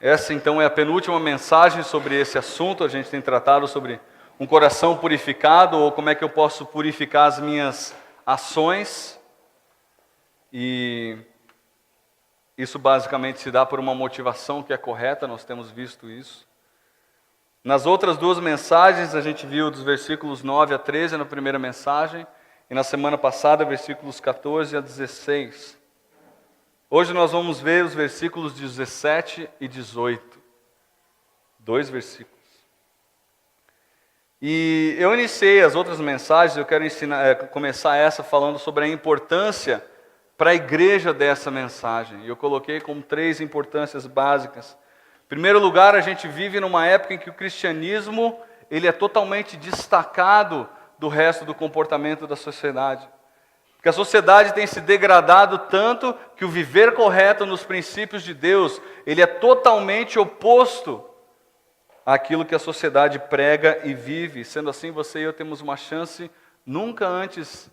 Essa então é a penúltima mensagem sobre esse assunto. A gente tem tratado sobre um coração purificado, ou como é que eu posso purificar as minhas ações. E isso basicamente se dá por uma motivação que é correta, nós temos visto isso. Nas outras duas mensagens, a gente viu dos versículos 9 a 13 na primeira mensagem, e na semana passada, versículos 14 a 16. Hoje nós vamos ver os versículos 17 e 18. 2 versículos. E eu iniciei as outras mensagens, eu quero começar essa falando sobre a importância para a igreja dessa mensagem. E eu coloquei como 3 importâncias básicas. Em primeiro lugar, a gente vive numa época em que o cristianismo ele é totalmente destacado do resto do comportamento da sociedade. Porque a sociedade tem se degradado tanto que o viver correto nos princípios de Deus, ele é totalmente oposto àquilo que a sociedade prega e vive. Sendo assim, você e eu temos uma chance nunca antes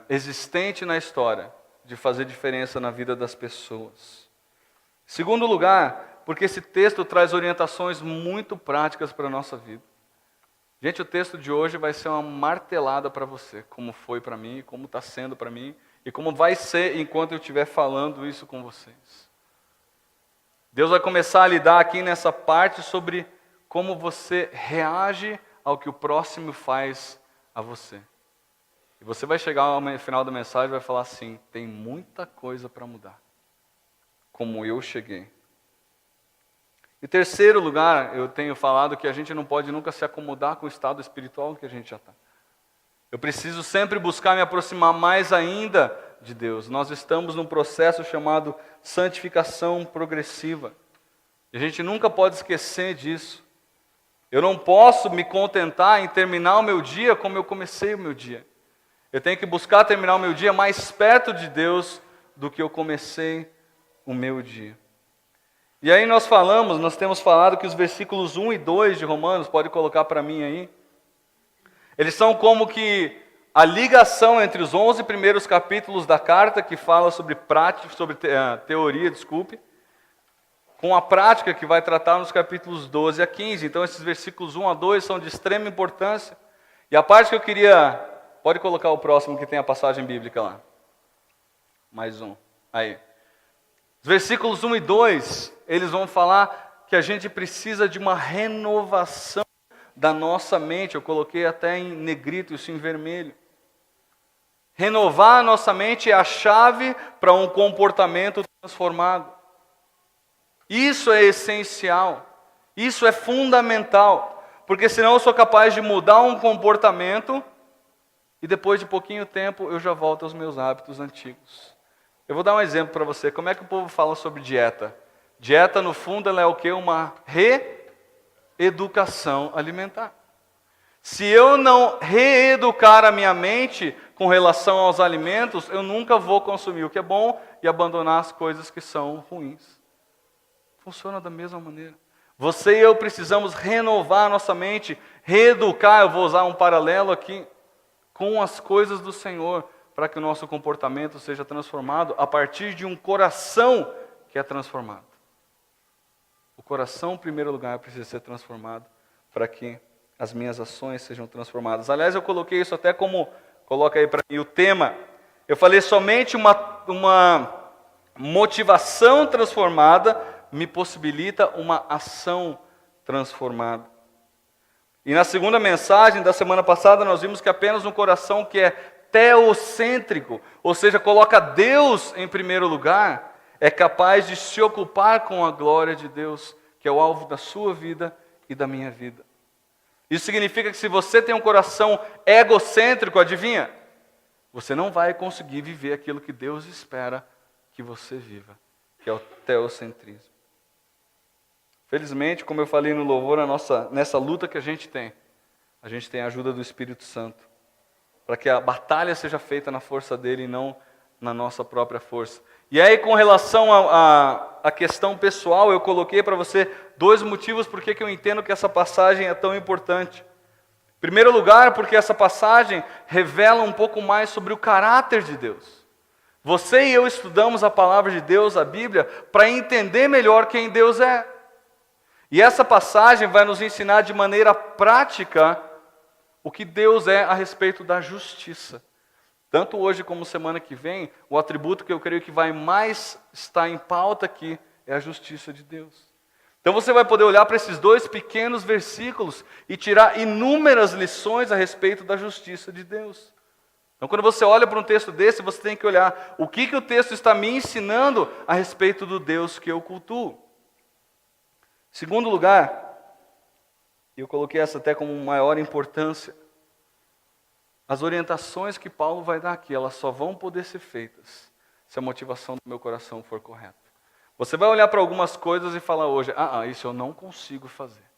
existente na história de fazer diferença na vida das pessoas. Em segundo lugar, porque esse texto traz orientações muito práticas para a nossa vida. Gente, o texto de hoje vai ser uma martelada para você, como foi para mim, como está sendo para mim, e como vai ser enquanto eu estiver falando isso com vocês. Deus vai começar a lidar aqui nessa parte sobre como você reage ao que o próximo faz a você. E você vai chegar ao final da mensagem e vai falar assim, tem muita coisa para mudar, como eu cheguei. Em terceiro lugar, eu tenho falado que a gente não pode nunca se acomodar com o estado espiritual que a gente já está. Eu preciso sempre buscar me aproximar mais ainda de Deus. Nós estamos num processo chamado santificação progressiva. E a gente nunca pode esquecer disso. Eu não posso me contentar em terminar o meu dia como eu comecei o meu dia. Eu tenho que buscar terminar o meu dia mais perto de Deus do que eu comecei o meu dia. E aí nós temos falado que os versículos 1 e 2 de Romanos, pode colocar para mim aí, eles são como que a ligação entre os 11 primeiros capítulos da carta, que fala sobre teoria, com a prática que vai tratar nos capítulos 12 a 15. Então esses versículos 1 a 2 são de extrema importância. E a parte que eu queria, pode colocar o próximo que tem a passagem bíblica lá. Mais um, aí. Os versículos 1 e 2, eles vão falar que a gente precisa de uma renovação da nossa mente. Eu coloquei até em negrito, isso em vermelho. Renovar a nossa mente é a chave para um comportamento transformado. Isso é essencial, isso é fundamental, porque senão eu sou capaz de mudar um comportamento e depois de pouquinho tempo eu já volto aos meus hábitos antigos. Eu vou dar um exemplo para você. Como é que o povo fala sobre dieta? Dieta, no fundo, ela é o quê? Uma reeducação alimentar. Se eu não reeducar a minha mente com relação aos alimentos, eu nunca vou consumir o que é bom e abandonar as coisas que são ruins. Funciona da mesma maneira. Você e eu precisamos renovar a nossa mente, reeducar, eu vou usar um paralelo aqui, com as coisas do Senhor, para que o nosso comportamento seja transformado a partir de um coração que é transformado. O coração, em primeiro lugar, precisa ser transformado para que as minhas ações sejam transformadas. Aliás, eu coloquei isso até como, coloca aí para mim o tema. Eu falei somente uma motivação transformada me possibilita uma ação transformada. E na segunda mensagem da semana passada, nós vimos que apenas um coração que é teocêntrico, ou seja, coloca Deus em primeiro lugar, é capaz de se ocupar com a glória de Deus, que é o alvo da sua vida e da minha vida. Isso significa que se você tem um coração egocêntrico, adivinha? Você não vai conseguir viver aquilo que Deus espera que você viva, que é o teocentrismo. Felizmente, como eu falei no louvor, nessa luta que a gente tem a ajuda do Espírito Santo, para que a batalha seja feita na força dele e não na nossa própria força. E aí, com relação à questão pessoal, eu coloquei para você 2 motivos por que eu entendo que essa passagem é tão importante. Em primeiro lugar, porque essa passagem revela um pouco mais sobre o caráter de Deus. Você e eu estudamos a palavra de Deus, a Bíblia, para entender melhor quem Deus é. E essa passagem vai nos ensinar de maneira prática o que Deus é a respeito da justiça. Tanto hoje como semana que vem, o atributo que eu creio que vai mais estar em pauta aqui é a justiça de Deus. Então você vai poder olhar para esses dois pequenos versículos e tirar inúmeras lições a respeito da justiça de Deus. Então quando você olha para um texto desse, você tem que olhar o que o texto está me ensinando a respeito do Deus que eu cultuo. Segundo lugar, eu coloquei essa até como maior importância, as orientações que Paulo vai dar aqui, elas só vão poder ser feitas se a motivação do meu coração for correta. Você vai olhar para algumas coisas e falar hoje, isso eu não consigo fazer.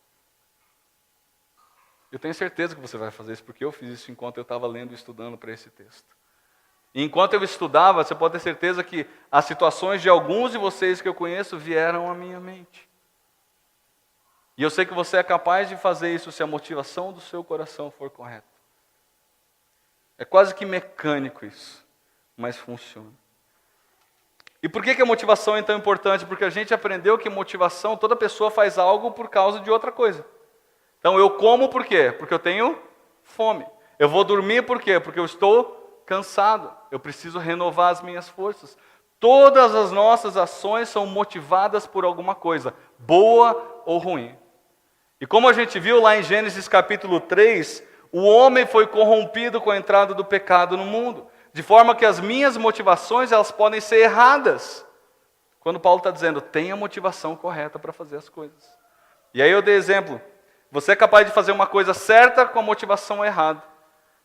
Eu tenho certeza que você vai fazer isso, porque eu fiz isso enquanto eu estava lendo e estudando para esse texto. E enquanto eu estudava, você pode ter certeza que as situações de alguns de vocês que eu conheço vieram à minha mente. E eu sei que você é capaz de fazer isso se a motivação do seu coração for correta. É quase que mecânico isso, mas funciona. E por que a motivação é tão importante? Porque a gente aprendeu que motivação, toda pessoa faz algo por causa de outra coisa. Então eu como por quê? Porque eu tenho fome. Eu vou dormir por quê? Porque eu estou cansado. Eu preciso renovar as minhas forças. Todas as nossas ações são motivadas por alguma coisa, boa ou ruim. E como a gente viu lá em Gênesis capítulo 3, o homem foi corrompido com a entrada do pecado no mundo, de forma que as minhas motivações elas podem ser erradas. Quando Paulo está dizendo, tenha a motivação correta para fazer as coisas. E aí eu dei exemplo, você é capaz de fazer uma coisa certa com a motivação errada.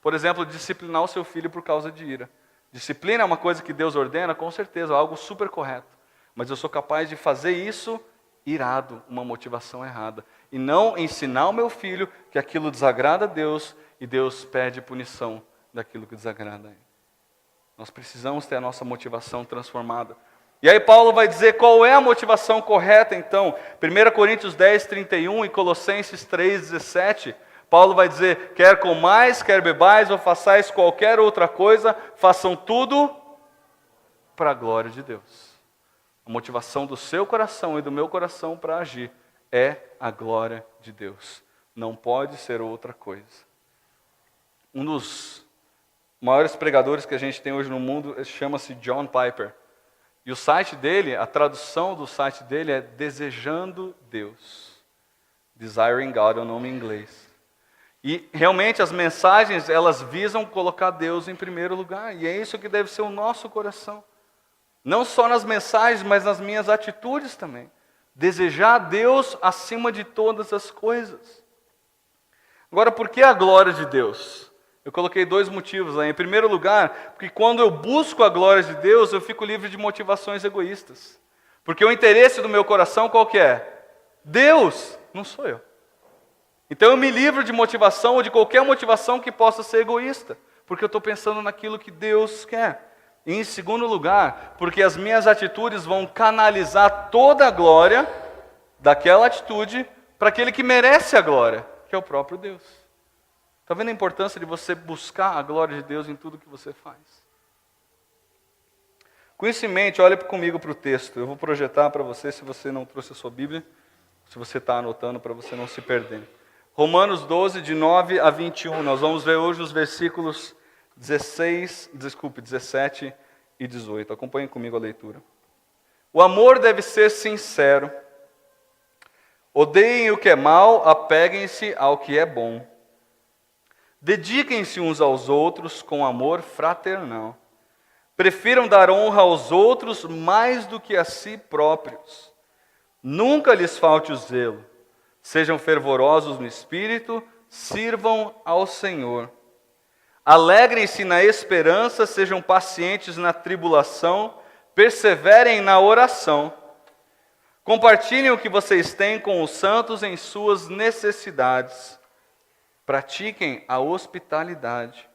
Por exemplo, disciplinar o seu filho por causa de ira. Disciplina é uma coisa que Deus ordena, com certeza, algo super correto. Mas eu sou capaz de fazer isso irado, uma motivação errada. E não ensinar o meu filho que aquilo desagrada a Deus e Deus pede punição daquilo que desagrada a ele. Nós precisamos ter a nossa motivação transformada. E aí Paulo vai dizer qual é a motivação correta então. 1 Coríntios 10, 31 e Colossenses 3, 17. Paulo vai dizer, quer comais, quer bebais ou façais qualquer outra coisa, façam tudo para a glória de Deus. A motivação do seu coração e do meu coração para agir é a glória de Deus. Não pode ser outra coisa. Um dos maiores pregadores que a gente tem hoje no mundo chama-se John Piper. E o site dele, a tradução do site dele é Desejando Deus. Desiring God é o nome em inglês. E realmente as mensagens, elas visam colocar Deus em primeiro lugar. E é isso que deve ser o nosso coração. Não só nas mensagens, mas nas minhas atitudes também. Desejar Deus acima de todas as coisas. Agora, por que a glória de Deus? Eu coloquei dois motivos lá. Em primeiro lugar, porque quando eu busco a glória de Deus, eu fico livre de motivações egoístas. Porque o interesse do meu coração qual que é? Deus, não sou eu. Então eu me livro de motivação ou de qualquer motivação que possa ser egoísta. Porque eu estou pensando naquilo que Deus quer. E em segundo lugar, porque as minhas atitudes vão canalizar toda a glória daquela atitude para aquele que merece a glória, que é o próprio Deus. Está vendo a importância de você buscar a glória de Deus em tudo que você faz? Com isso em mente, olha comigo para o texto. Eu vou projetar para você, se você não trouxe a sua Bíblia, se você está anotando para você não se perder. Romanos 12, de 9 a 21. Nós vamos ver hoje os versículos 17 e 18. Acompanhem comigo a leitura. O amor deve ser sincero. Odeiem o que é mal, apeguem-se ao que é bom. Dediquem-se uns aos outros com amor fraternal. Prefiram dar honra aos outros mais do que a si próprios. Nunca lhes falte o zelo. Sejam fervorosos no espírito, sirvam ao Senhor. Alegrem-se na esperança, sejam pacientes na tribulação, perseverem na oração. Compartilhem o que vocês têm com os santos em suas necessidades. Pratiquem a hospitalidade.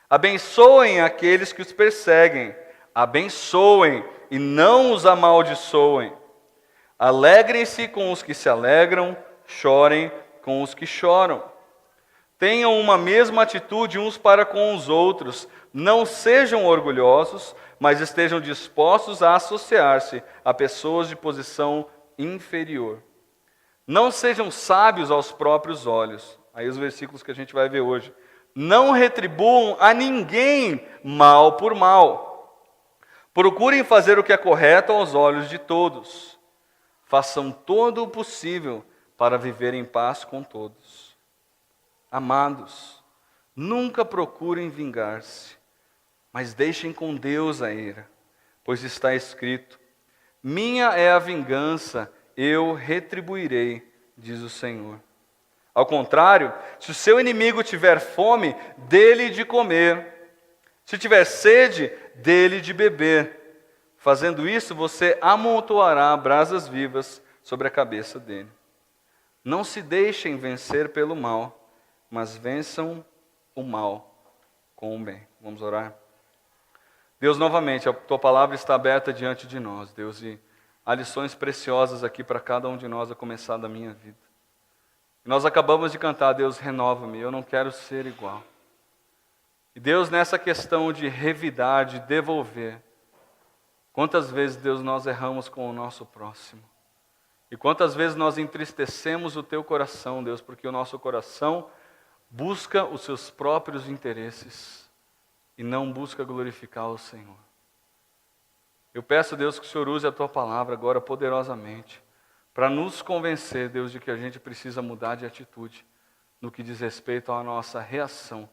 Abençoem aqueles que os perseguem. Abençoem e não os amaldiçoem. Alegrem-se com os que se alegram, chorem com os que choram. Tenham uma mesma atitude uns para com os outros. Não sejam orgulhosos, mas estejam dispostos a associar-se a pessoas de posição inferior. Não sejam sábios aos próprios olhos. Aí os versículos que a gente vai ver hoje. Não retribuam a ninguém mal por mal. Procurem fazer o que é correto aos olhos de todos. Façam todo o possível para viver em paz com todos. Amados, nunca procurem vingar-se, mas deixem com Deus a ira, pois está escrito: minha é a vingança, eu retribuirei, diz o Senhor. Ao contrário, se o seu inimigo tiver fome, dê-lhe de comer. Se tiver sede, dê-lhe de beber. Fazendo isso, você amontoará brasas vivas sobre a cabeça dele. Não se deixem vencer pelo mal, mas vençam o mal com o bem. Vamos orar? Deus, novamente, a Tua palavra está aberta diante de nós, Deus, e há lições preciosas aqui para cada um de nós, a começar da minha vida. Nós acabamos de cantar, Deus, renova-me, eu não quero ser igual. E Deus, nessa questão de revidar, de devolver, quantas vezes, Deus, nós erramos com o nosso próximo? E quantas vezes nós entristecemos o Teu coração, Deus, porque o nosso coração busca os seus próprios interesses e não busca glorificar o Senhor. Eu peço, Deus, que o Senhor use a Tua palavra agora poderosamente, para nos convencer, Deus, de que a gente precisa mudar de atitude no que diz respeito à nossa reação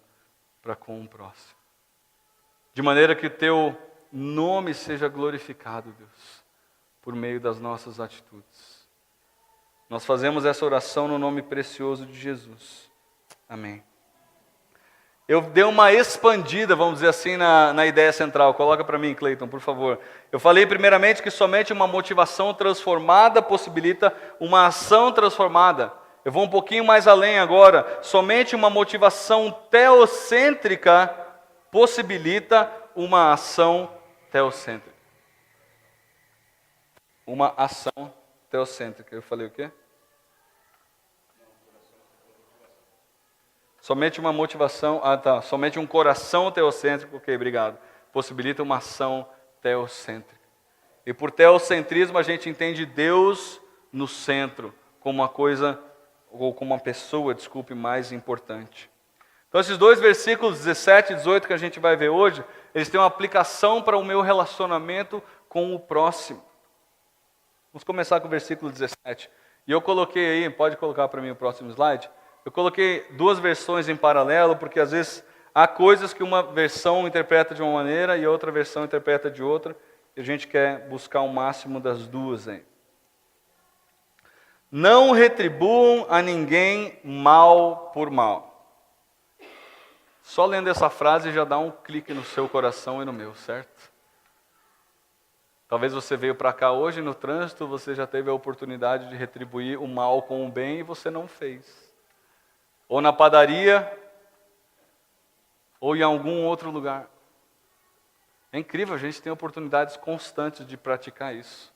para com o próximo. De maneira que o Teu nome seja glorificado, Deus, por meio das nossas atitudes. Nós fazemos essa oração no nome precioso de Jesus. Amém. Eu dei uma expandida, vamos dizer assim, na ideia central. Coloca para mim, Cleiton, por favor. Eu falei primeiramente que somente uma motivação transformada possibilita uma ação transformada. Eu vou um pouquinho mais além agora. Somente uma motivação teocêntrica possibilita uma ação teocêntrica. Uma ação teocêntrica. Eu falei o quê? Somente uma motivação, somente um coração teocêntrico, ok, obrigado, possibilita uma ação teocêntrica. E por teocentrismo a gente entende Deus no centro, como uma coisa, ou como uma pessoa, mais importante. Então esses dois versículos 17 e 18 que a gente vai ver hoje, eles têm uma aplicação para o meu relacionamento com o próximo. Vamos começar com o versículo 17. E eu coloquei aí, pode colocar para mim o próximo slide? Eu coloquei duas versões em paralelo, porque às vezes há coisas que uma versão interpreta de uma maneira e outra versão interpreta de outra, e a gente quer buscar o máximo das duas aí. Não retribuam a ninguém mal por mal. Só lendo essa frase já dá um clique no seu coração e no meu, certo? Talvez você veio para cá hoje no trânsito, você já teve a oportunidade de retribuir o mal com o bem e você não fez. Ou na padaria, ou em algum outro lugar. É incrível, a gente tem oportunidades constantes de praticar isso.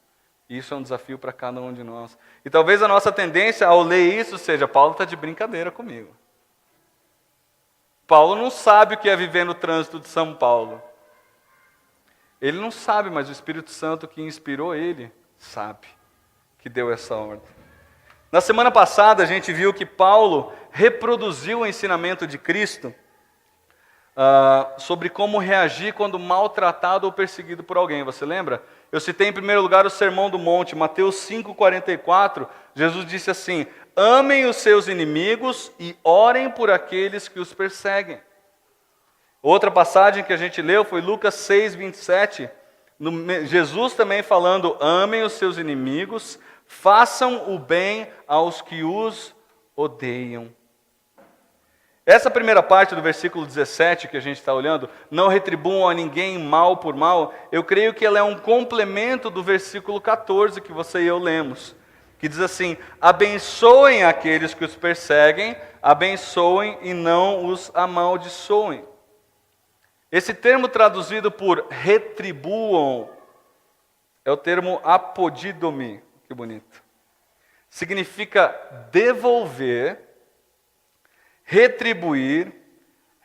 E isso é um desafio para cada um de nós. E talvez a nossa tendência ao ler isso seja, Paulo está de brincadeira comigo. Paulo não sabe o que é viver no trânsito de São Paulo. Ele não sabe, mas o Espírito Santo que inspirou ele, sabe, que deu essa ordem. Na semana passada a gente viu que Paulo reproduziu o ensinamento de Cristo sobre como reagir quando maltratado ou perseguido por alguém. Você lembra? Eu citei em primeiro lugar o Sermão do Monte, Mateus 5,44. Jesus disse assim: amem os seus inimigos e orem por aqueles que os perseguem. Outra passagem que a gente leu foi Lucas 6,27. Jesus também falando: amem os seus inimigos, façam o bem aos que os odeiam. Essa primeira parte do versículo 17 que a gente está olhando, não retribuam a ninguém mal por mal, eu creio que ela é um complemento do versículo 14 que você e eu lemos, que diz assim: abençoem aqueles que os perseguem, abençoem e não os amaldiçoem. Esse termo traduzido por retribuam é o termo apodidomi. Que bonito. Significa devolver, retribuir,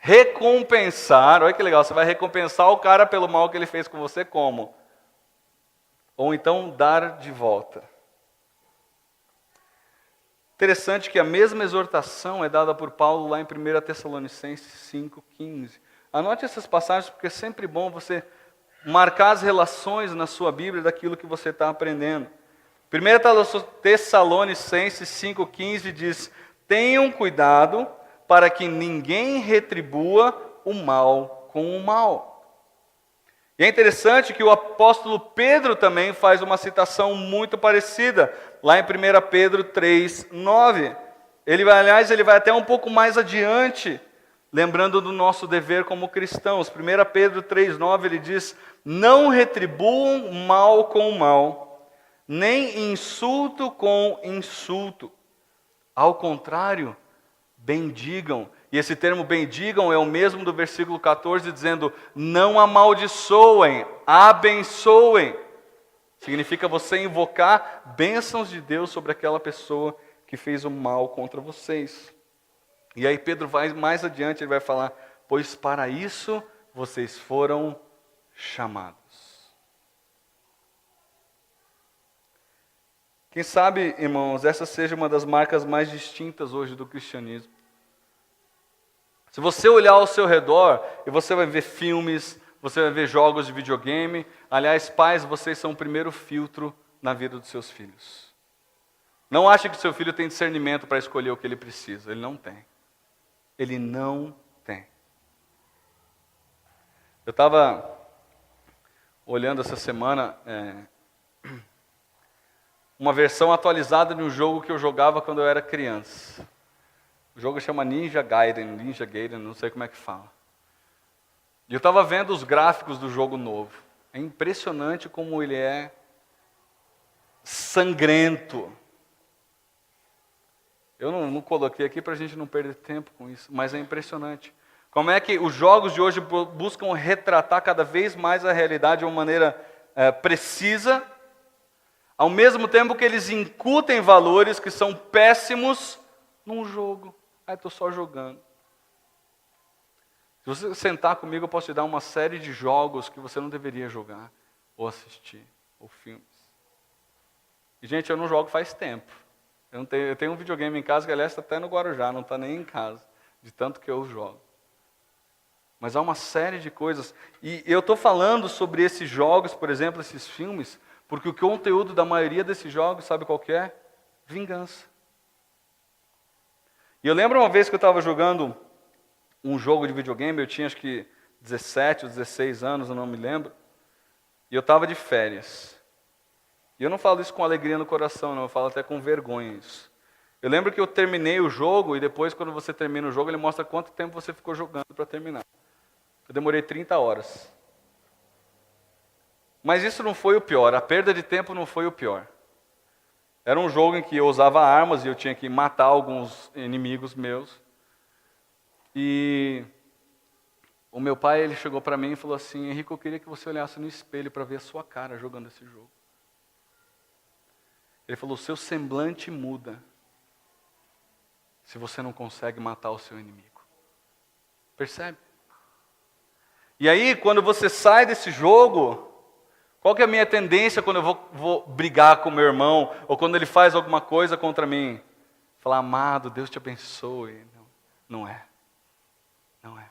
recompensar, olha que legal, você vai recompensar o cara pelo mal que ele fez com você como? Ou então dar de volta. Interessante que a mesma exortação é dada por Paulo lá em 1 Tessalonicenses 5,15. Anote essas passagens porque é sempre bom você marcar as relações na sua Bíblia daquilo que você está aprendendo. 1 Tessalonicenses 5,15 diz: tenham cuidado para que ninguém retribua o mal com o mal. E é interessante que o apóstolo Pedro também faz uma citação muito parecida, lá em 1 Pedro 3,9. Ele vai até um pouco mais adiante, lembrando do nosso dever como cristãos. 1 Pedro 3,9 ele diz: não retribuam mal com mal, nem insulto com insulto. Ao contrário, bendigam. E esse termo bendigam é o mesmo do versículo 14, dizendo: não amaldiçoem, abençoem. Significa você invocar bênçãos de Deus sobre aquela pessoa que fez o mal contra vocês. E aí Pedro vai mais adiante, ele vai falar: pois para isso vocês foram chamados. Quem sabe, irmãos, essa seja uma das marcas mais distintas hoje do cristianismo. Se você olhar ao seu redor, e você vai ver filmes, você vai ver jogos de videogame. Aliás, pais, vocês são o primeiro filtro na vida dos seus filhos. Não ache que seu filho tem discernimento para escolher o que ele precisa. Ele não tem. Ele não tem. Eu estava olhando essa semana uma versão atualizada de um jogo que eu jogava quando eu era criança. O jogo chama Ninja Gaiden, não sei como é que fala. E eu estava vendo os gráficos do jogo novo. É impressionante como ele é sangrento. Eu não coloquei aqui para a gente não perder tempo com isso, mas é impressionante. Como é que os jogos de hoje buscam retratar cada vez mais a realidade de uma maneira precisa, ao mesmo tempo que eles incutem valores que são péssimos num jogo. Estou só jogando. Se você sentar comigo, eu posso te dar uma série de jogos que você não deveria jogar, ou assistir, ou filmes. E, gente, eu não jogo faz tempo. Eu tenho um videogame em casa que, aliás, está até no Guarujá, não está nem em casa, de tanto que eu jogo. Mas há uma série de coisas. E eu estou falando sobre esses jogos, por exemplo, esses filmes, porque o conteúdo da maioria desses jogos, sabe qual que é? Vingança. E eu lembro uma vez que eu estava jogando um jogo de videogame, eu tinha acho que 17 ou 16 anos, eu não me lembro, e eu estava de férias. E eu não falo isso com alegria no coração, não, eu falo até com vergonha isso. Eu lembro que eu terminei o jogo, e depois quando você termina o jogo, ele mostra quanto tempo você ficou jogando para terminar. Eu demorei 30 horas. Mas isso não foi o pior, a perda de tempo não foi o pior. Era um jogo em que eu usava armas e eu tinha que matar alguns inimigos meus. E o meu pai, ele chegou para mim e falou assim: Henrique, eu queria que você olhasse no espelho para ver a sua cara jogando esse jogo. Ele falou: o seu semblante muda se você não consegue matar o seu inimigo. Percebe? E aí, quando você sai desse jogo, qual que é a minha tendência quando eu vou brigar com meu irmão, ou quando ele faz alguma coisa contra mim? Falar: amado, Deus te abençoe. Não é. Não é.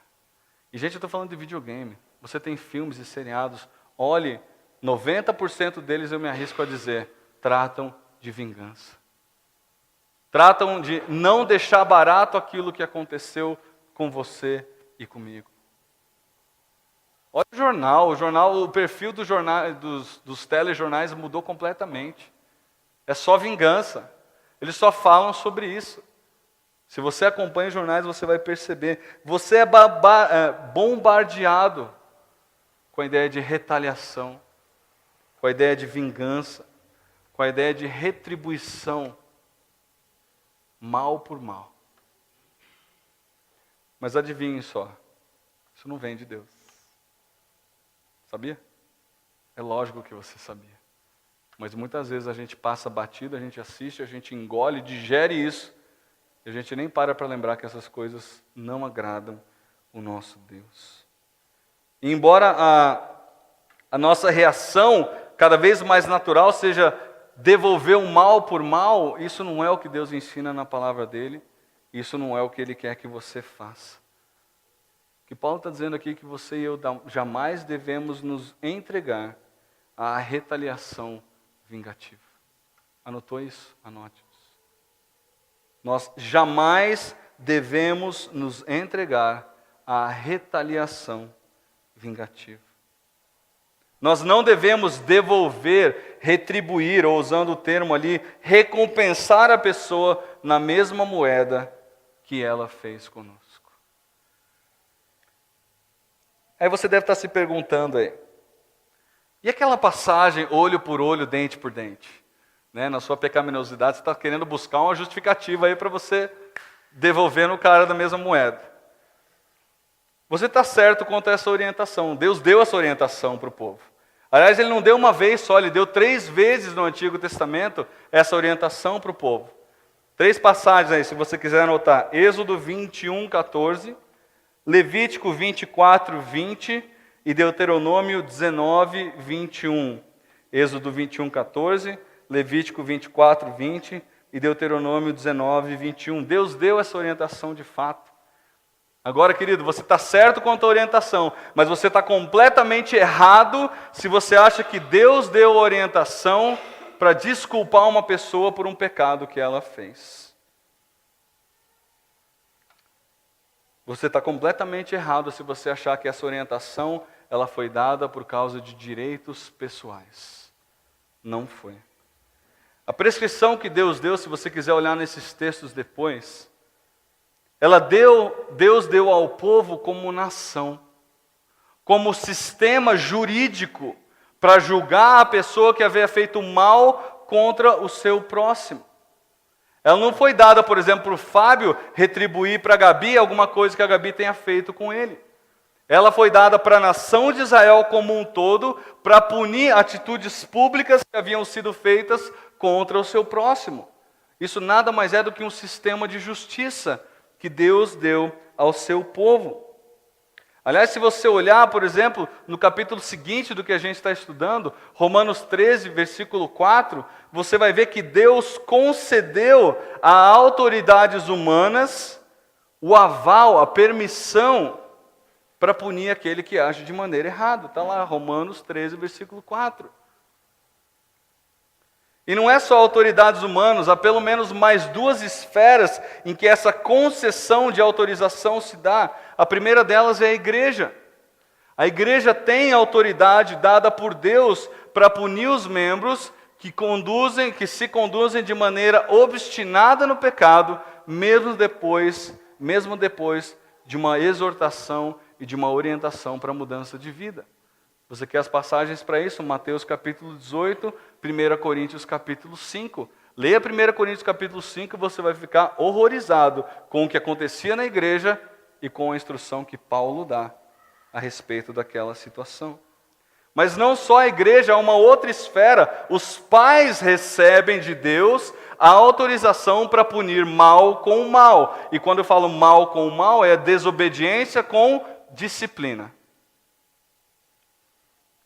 E, gente, eu estou falando de videogame. Você tem filmes e seriados. Olhe, 90% deles, eu me arrisco a dizer, tratam de vingança. Tratam de não deixar barato aquilo que aconteceu com você e comigo. Olha o jornal, o perfil dos telejornais mudou completamente. É só vingança. Eles só falam sobre isso. Se você acompanha os jornais, você vai perceber. Você é bombardeado com a ideia de retaliação, com a ideia de vingança, com a ideia de retribuição, mal por mal. Mas adivinhe só, isso não vem de Deus. Sabia? É lógico que você sabia. Mas muitas vezes a gente passa batido, a gente assiste, a gente engole, digere isso, e a gente nem para lembrar que essas coisas não agradam o nosso Deus. E embora a nossa reação cada vez mais natural seja devolver o mal por mal, isso não é o que Deus ensina na palavra dele, isso não é o que ele quer que você faça. O que Paulo está dizendo aqui é que você e eu jamais devemos nos entregar à retaliação vingativa. Anotou isso? Anote isso. Nós jamais devemos nos entregar à retaliação vingativa. Nós não devemos devolver, retribuir, ou usando o termo ali, recompensar a pessoa na mesma moeda que ela fez conosco. Aí você deve estar se perguntando aí, e aquela passagem olho por olho, dente por dente? Né? Na sua pecaminosidade, você está querendo buscar uma justificativa aí para você devolver no cara da mesma moeda. Você está certo quanto a essa orientação. Deus deu essa orientação para o povo. Aliás, ele não deu uma vez só, ele deu 3 vezes no Antigo Testamento essa orientação para o povo. 3 passagens aí, se você quiser anotar. Êxodo 21, 14, Levítico 24, 20 e Deuteronômio 19, 21. Êxodo 21, 14, Levítico 24, 20 e Deuteronômio 19, 21. Deus deu essa orientação de fato. Agora, querido, você está certo quanto à orientação, mas você está completamente errado se você acha que Deus deu a orientação para desculpar uma pessoa por um pecado que ela fez. Você está completamente errado se você achar que essa orientação ela foi dada por causa de direitos pessoais. Não foi. A prescrição que Deus deu, se você quiser olhar nesses textos depois, Deus deu ao povo como nação, como sistema jurídico para julgar a pessoa que havia feito mal contra o seu próximo. Ela não foi dada, por exemplo, para o Fábio retribuir para a Gabi alguma coisa que a Gabi tenha feito com ele. Ela foi dada para a nação de Israel como um todo para punir atitudes públicas que haviam sido feitas contra o seu próximo. Isso nada mais é do que um sistema de justiça que Deus deu ao seu povo. Aliás, se você olhar, por exemplo, no capítulo seguinte do que a gente está estudando, Romanos 13, versículo 4, você vai ver que Deus concedeu a autoridades humanas o aval, a permissão para punir aquele que age de maneira errada. Está lá, Romanos 13, versículo 4. E não é só autoridades humanas, há pelo menos mais 2 esferas em que essa concessão de autorização se dá. A primeira delas é a igreja. A igreja tem autoridade dada por Deus para punir os membros que se conduzem de maneira obstinada no pecado, mesmo depois de uma exortação e de uma orientação para a mudança de vida. Você quer as passagens para isso? Mateus capítulo 18, 1 Coríntios capítulo 5. Leia 1 Coríntios capítulo 5 e você vai ficar horrorizado com o que acontecia na igreja e com a instrução que Paulo dá a respeito daquela situação. Mas não só a igreja, há uma outra esfera. Os pais recebem de Deus a autorização para punir mal com o mal. E quando eu falo mal com o mal, é desobediência com disciplina.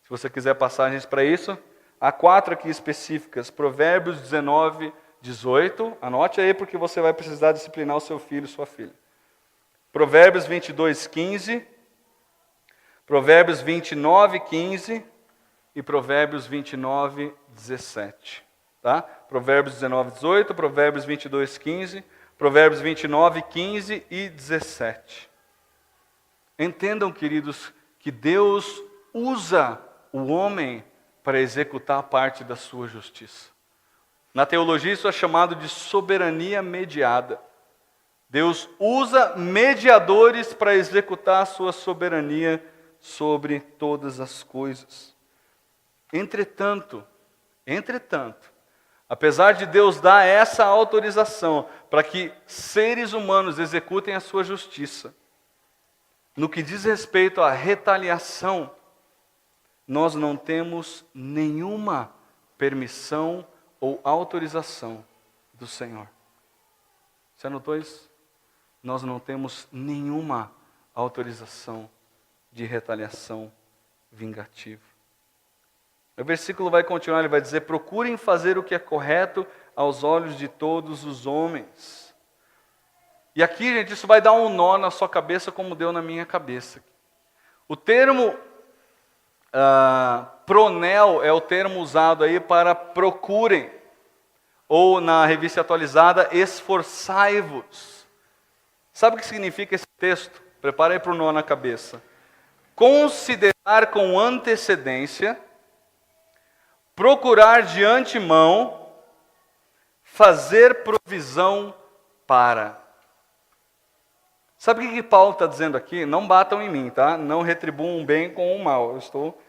Se você quiser passagens para isso, há 4 aqui específicas. Provérbios 19, 18. Anote aí porque você vai precisar disciplinar o seu filho e sua filha. Provérbios 22, 15. Provérbios 29, 15. E Provérbios 29, 17. Tá? Provérbios 19, 18. Provérbios 22, 15. Provérbios 29, 15 e 17. Entendam, queridos, que Deus usa o homem para executar parte da sua justiça. Na teologia isso é chamado de soberania mediada. Deus usa mediadores para executar a sua soberania sobre todas as coisas. Entretanto, apesar de Deus dar essa autorização para que seres humanos executem a sua justiça, no que diz respeito à retaliação, nós não temos nenhuma permissão ou autorização do Senhor. Você anotou isso? Nós não temos nenhuma autorização de retaliação vingativa. O versículo vai continuar, ele vai dizer: procurem fazer o que é correto aos olhos de todos os homens. E aqui, gente, isso vai dar um nó na sua cabeça como deu na minha cabeça. O termo pronel é o termo usado aí para procurem, ou na revista atualizada, esforçai-vos. Sabe o que significa esse texto? Prepara aí para o nó na cabeça. Considerar com antecedência, procurar de antemão, fazer provisão para. Sabe o que Paulo está dizendo aqui? Não batam em mim, tá? Não retribuam o bem com o mal. Eu estou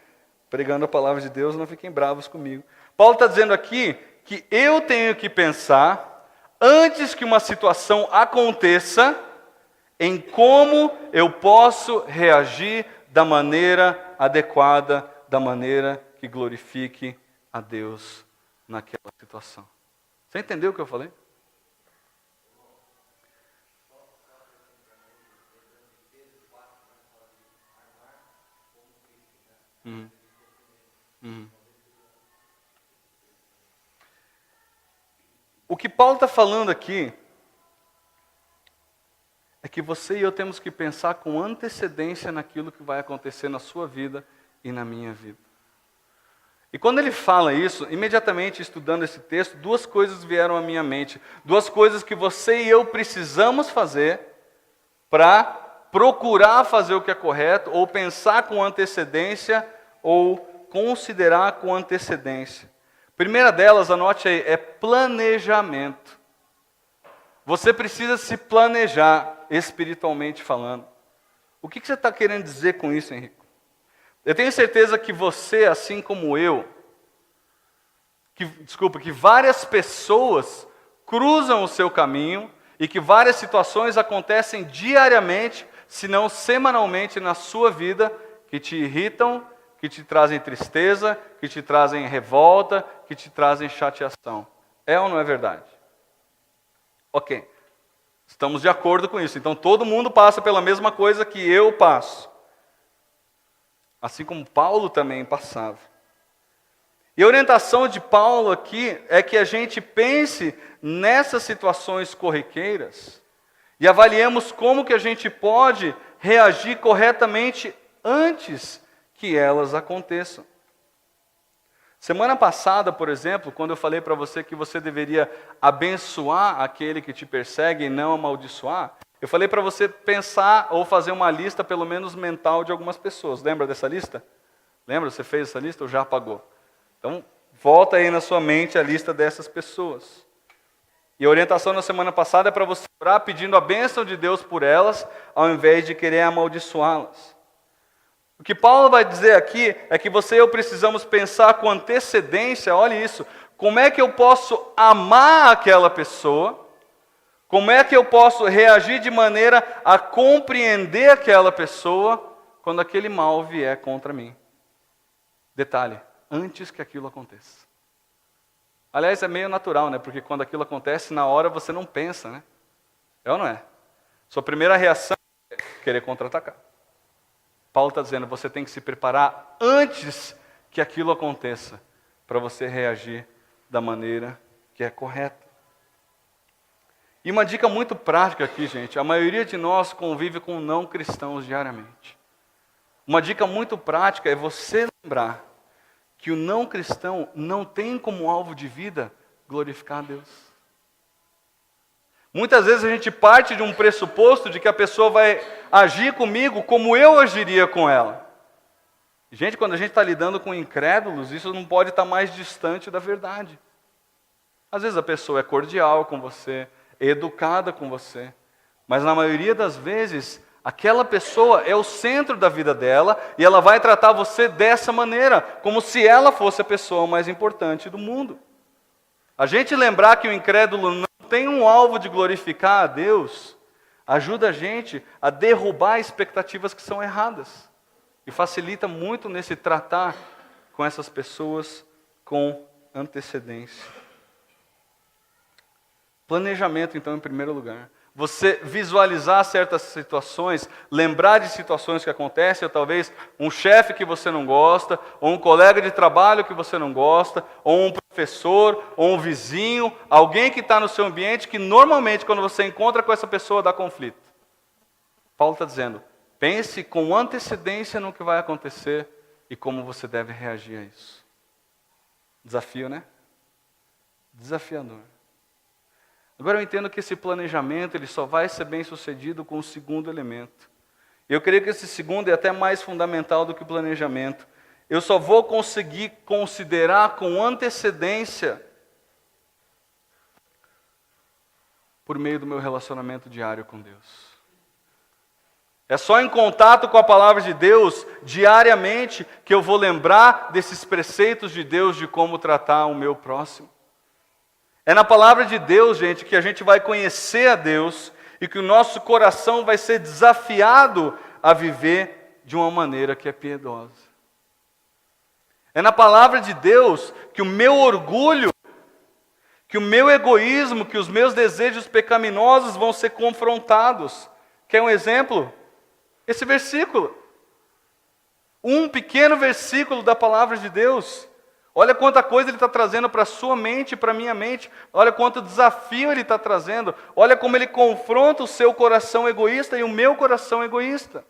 pregando a palavra de Deus, não fiquem bravos comigo. Paulo está dizendo aqui que eu tenho que pensar, antes que uma situação aconteça, em como eu posso reagir da maneira adequada, da maneira que glorifique a Deus naquela situação. Você entendeu o que eu falei? O que Paulo está falando aqui é que você e eu temos que pensar com antecedência naquilo que vai acontecer na sua vida e na minha vida. E quando ele fala isso, imediatamente estudando esse texto, duas coisas vieram à minha mente. Duas coisas que você e eu precisamos fazer para procurar fazer o que é correto, ou pensar com antecedência, ou considerar com antecedência. Primeira delas, anote aí, é planejamento. Você precisa se planejar, espiritualmente falando. O que você está querendo dizer com isso, Henrique? Eu tenho certeza que você, assim como eu, que várias pessoas cruzam o seu caminho e que várias situações acontecem diariamente, se não semanalmente na sua vida, que te irritam, que te trazem tristeza, que te trazem revolta, que te trazem chateação. É ou não é verdade? Ok. Estamos de acordo com isso. Então todo mundo passa pela mesma coisa que eu passo. Assim como Paulo também passava. E a orientação de Paulo aqui é que a gente pense nessas situações corriqueiras e avaliemos como que a gente pode reagir corretamente antes que elas aconteçam. Semana passada, por exemplo, quando eu falei para você que você deveria abençoar aquele que te persegue e não amaldiçoar, eu falei para você pensar ou fazer uma lista, pelo menos mental, de algumas pessoas. Lembra dessa lista? Lembra? Você fez essa lista ou já apagou? Então, volta aí na sua mente a lista dessas pessoas. E a orientação na semana passada é para você orar pedindo a bênção de Deus por elas, ao invés de querer amaldiçoá-las. O que Paulo vai dizer aqui é que você e eu precisamos pensar com antecedência, olha isso, como é que eu posso amar aquela pessoa, como é que eu posso reagir de maneira a compreender aquela pessoa quando aquele mal vier contra mim. Detalhe, antes que aquilo aconteça. Aliás, é meio natural, né? Porque quando aquilo acontece, na hora você não pensa, né? É ou não é? Sua primeira reação é querer contra-atacar. Paulo está dizendo, você tem que se preparar antes que aquilo aconteça, para você reagir da maneira que é correta. E uma dica muito prática aqui, gente, a maioria de nós convive com não cristãos diariamente. Uma dica muito prática é você lembrar que o não cristão não tem como alvo de vida glorificar a Deus. Muitas vezes a gente parte de um pressuposto de que a pessoa vai agir comigo como eu agiria com ela. Gente, quando a gente está lidando com incrédulos, isso não pode estar mais distante da verdade. Às vezes a pessoa é cordial com você, é educada com você, mas na maioria das vezes, aquela pessoa é o centro da vida dela e ela vai tratar você dessa maneira, como se ela fosse a pessoa mais importante do mundo. A gente lembrar que o incrédulo não tem um alvo de glorificar a Deus, ajuda a gente a derrubar expectativas que são erradas. E facilita muito nesse tratar com essas pessoas com antecedência. Planejamento, então, em primeiro lugar. você visualizar certas situações, lembrar de situações que acontecem, ou talvez um chefe que você não gosta, ou um colega de trabalho que você não gosta, ou um professor, ou um vizinho, alguém que está no seu ambiente que normalmente quando você encontra com essa pessoa dá conflito. Paulo está dizendo, pense com antecedência no que vai acontecer e como você deve reagir a isso. Desafio, né? Desafiador. Agora eu entendo que esse planejamento ele só vai ser bem sucedido com o segundo elemento. Eu creio que esse segundo é até mais fundamental do que o planejamento. Eu só vou conseguir considerar com antecedência por meio do meu relacionamento diário com Deus. É só em contato com a palavra de Deus, diariamente, que eu vou lembrar desses preceitos de Deus de como tratar o meu próximo. É na palavra de Deus, gente, que a gente vai conhecer a Deus e que o nosso coração vai ser desafiado a viver de uma maneira que é piedosa. É na palavra de Deus que o meu orgulho, que o meu egoísmo, que os meus desejos pecaminosos vão ser confrontados. Quer um exemplo? Esse versículo. Um pequeno versículo da palavra de Deus. Olha quanta coisa ele está trazendo para a sua mente e para a minha mente. Olha quanto desafio ele está trazendo. Olha como ele confronta o seu coração egoísta e o meu coração egoísta.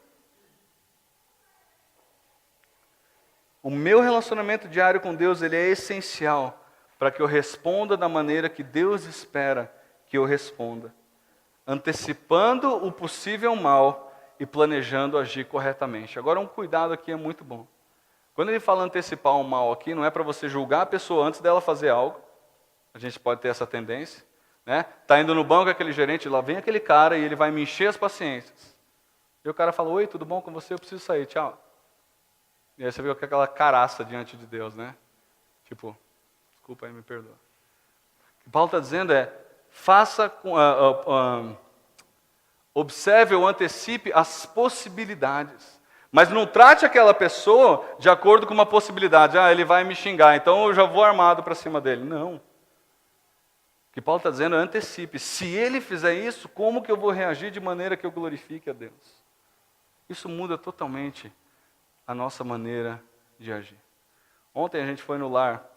O meu relacionamento diário com Deus ele é essencial para que eu responda da maneira que Deus espera que eu responda. Antecipando o possível mal e planejando agir corretamente. Agora um cuidado aqui é muito bom. Quando ele fala antecipar o mal aqui, não é para você julgar a pessoa antes dela fazer algo. A gente pode ter essa tendência. Né? Está indo no banco aquele gerente, lá vem aquele cara e ele vai me encher as paciências. E o cara fala, oi, tudo bom com você? Eu preciso sair, tchau. E aí você vê com aquela caraça diante de Deus, né? Tipo, desculpa aí, me perdoa. O que Paulo está dizendo é, observe ou antecipe as possibilidades. Mas não trate aquela pessoa de acordo com uma possibilidade. Ah, ele vai me xingar, então eu já vou armado para cima dele. Não. O que Paulo está dizendo é antecipe. Se ele fizer isso, como que eu vou reagir de maneira que eu glorifique a Deus? Isso muda totalmente a nossa maneira de agir. Ontem a gente foi no lar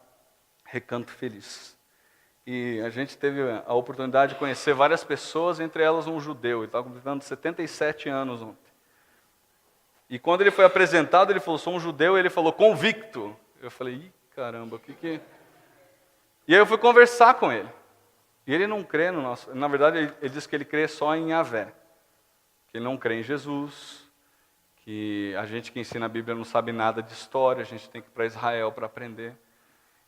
Recanto Feliz. E a gente teve a oportunidade de conhecer várias pessoas, entre elas um judeu. Ele estava completando 77 anos ontem. E quando ele foi apresentado, ele falou, sou um judeu, e ele falou, convicto. Eu falei, ih, caramba, o que... E aí eu fui conversar com ele. E ele não crê no nosso... Na verdade, ele disse que ele crê só em Yahvé. Que ele não crê em Jesus. Que a gente que ensina a Bíblia não sabe nada de história, a gente tem que ir para Israel para aprender.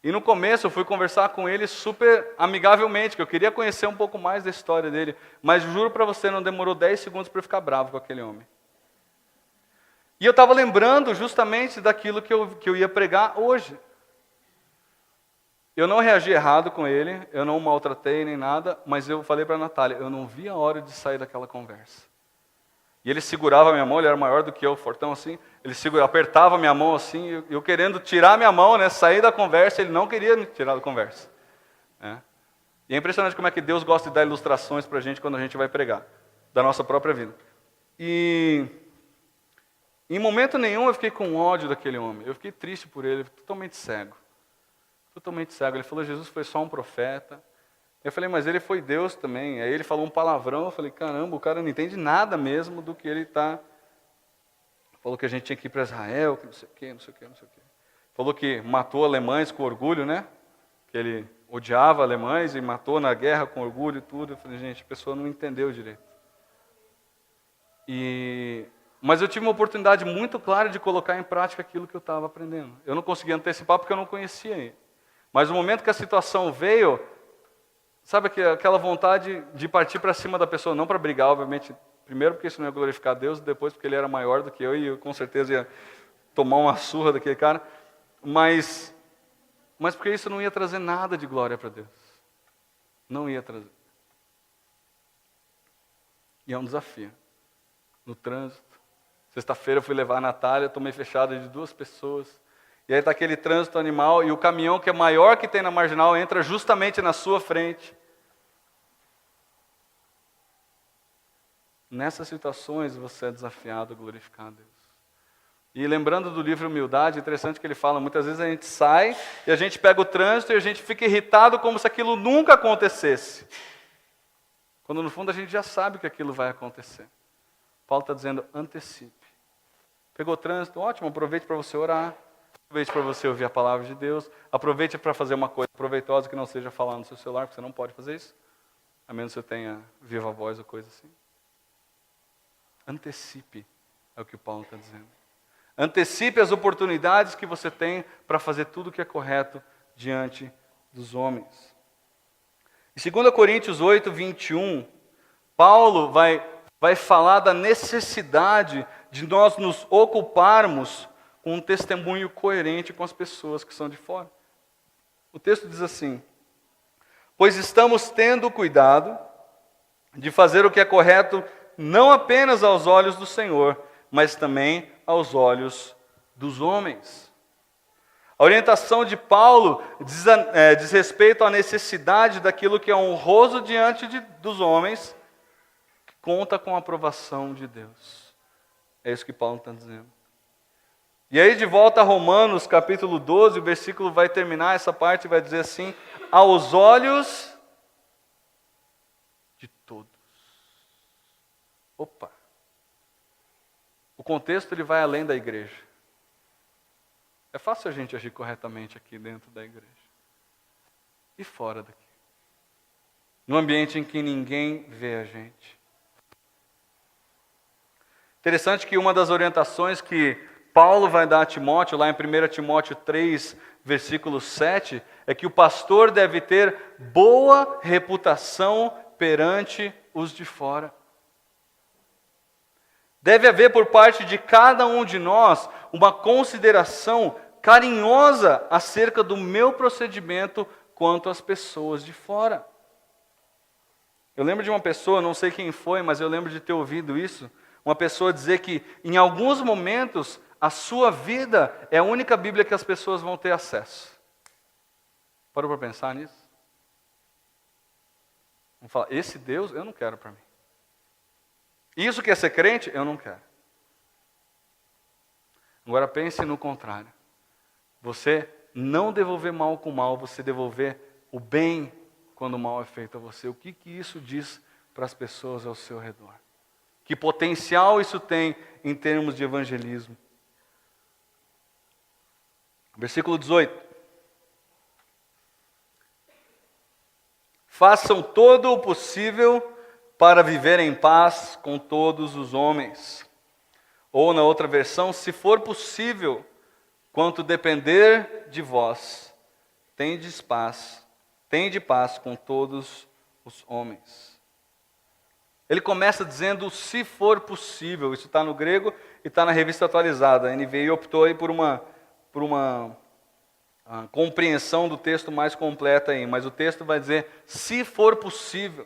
E no começo eu fui conversar com ele super amigavelmente, que eu queria conhecer um pouco mais da história dele. Mas juro para você, não demorou 10 segundos para eu ficar bravo com aquele homem. E eu estava lembrando justamente daquilo que eu ia pregar hoje. Eu não reagi errado com ele, eu não o maltratei nem nada, mas eu falei para a Natália, eu não vi a hora de sair daquela conversa. E ele segurava a minha mão, ele era maior do que eu, fortão assim, ele apertava a minha mão assim, eu querendo tirar a minha mão, né, sair da conversa, ele não queria me tirar da conversa. Né? E é impressionante como é que Deus gosta de dar ilustrações para a gente quando a gente vai pregar, da nossa própria vida. E... em momento nenhum eu fiquei com ódio daquele homem. Eu fiquei triste por ele, totalmente cego. Totalmente cego. Ele falou, Jesus foi só um profeta. Eu falei, mas ele foi Deus também. Aí ele falou um palavrão, eu falei, caramba, o cara não entende nada mesmo do que ele está... Falou que a gente tinha que ir para Israel, que não sei o quê, não sei o quê, não sei o quê. Falou que matou alemães com orgulho, né? Que ele odiava alemães e matou na guerra com orgulho e tudo. Eu falei, gente, a pessoa não entendeu direito. Mas eu tive uma oportunidade muito clara de colocar em prática aquilo que eu estava aprendendo. Eu não conseguia antecipar porque eu não conhecia ele. Mas no momento que a situação veio, sabe aquela vontade de partir para cima da pessoa, não para brigar, obviamente, primeiro porque isso não ia glorificar a Deus, depois porque ele era maior do que eu e eu com certeza ia tomar uma surra daquele cara, mas porque isso não ia trazer nada de glória para Deus. Não ia trazer. E é um desafio. No trânsito. Sexta-feira eu fui levar a Natália, tomei fechada de 2 pessoas. E aí está aquele trânsito animal e o caminhão que é maior que tem na marginal entra justamente na sua frente. Nessas situações você é desafiado a glorificar a Deus. E lembrando do livro Humildade, é interessante que ele fala, muitas vezes a gente sai e a gente pega o trânsito e a gente fica irritado como se aquilo nunca acontecesse. Quando no fundo a gente já sabe que aquilo vai acontecer. Paulo está dizendo, antecipe. Pegou o trânsito, ótimo, aproveite para você orar, aproveite para você ouvir a palavra de Deus, aproveite para fazer uma coisa proveitosa que não seja falar no seu celular, porque você não pode fazer isso, a menos que você tenha viva voz ou coisa assim. Antecipe, é o que o Paulo está dizendo. Antecipe as oportunidades que você tem para fazer tudo o que é correto diante dos homens. Em 2 Coríntios 8, 21, Paulo vai falar da necessidade de nós nos ocuparmos com um testemunho coerente com as pessoas que são de fora. O texto diz assim: pois estamos tendo cuidado de fazer o que é correto não apenas aos olhos do Senhor, mas também aos olhos dos homens. A orientação de Paulo diz respeito à necessidade daquilo que é honroso diante dos homens, que conta com a aprovação de Deus. É isso que Paulo está dizendo. E aí de volta a Romanos, capítulo 12, o versículo vai terminar essa parte e vai dizer assim: aos olhos de todos. Opa! O contexto ele vai além da igreja. É fácil a gente agir corretamente aqui dentro da igreja. E fora daqui. Num ambiente em que ninguém vê a gente. Interessante que uma das orientações que Paulo vai dar a Timóteo, lá em 1 Timóteo 3, versículo 7, é que o pastor deve ter boa reputação perante os de fora. Deve haver por parte de cada um de nós uma consideração carinhosa acerca do meu procedimento quanto às pessoas de fora. Eu lembro de uma pessoa, não sei quem foi, mas eu lembro de ter ouvido isso, uma pessoa dizer que em alguns momentos a sua vida é a única Bíblia que as pessoas vão ter acesso. Parou para pensar nisso? Vamos falar, esse Deus eu não quero para mim. Isso que é ser crente, eu não quero. Agora pense no contrário. Você não devolver mal com mal, você devolver o bem quando o mal é feito a você. O que isso diz para as pessoas ao seu redor? Que potencial isso tem em termos de evangelismo? Versículo 18. Façam todo o possível para viver em paz com todos os homens. Ou na outra versão, se for possível, quanto depender de vós, tende paz com todos os homens. Ele começa dizendo, se for possível. Isso está no grego e está na revista atualizada. A NVI optou aí por uma compreensão do texto mais completa aí. Mas o texto vai dizer, se for possível.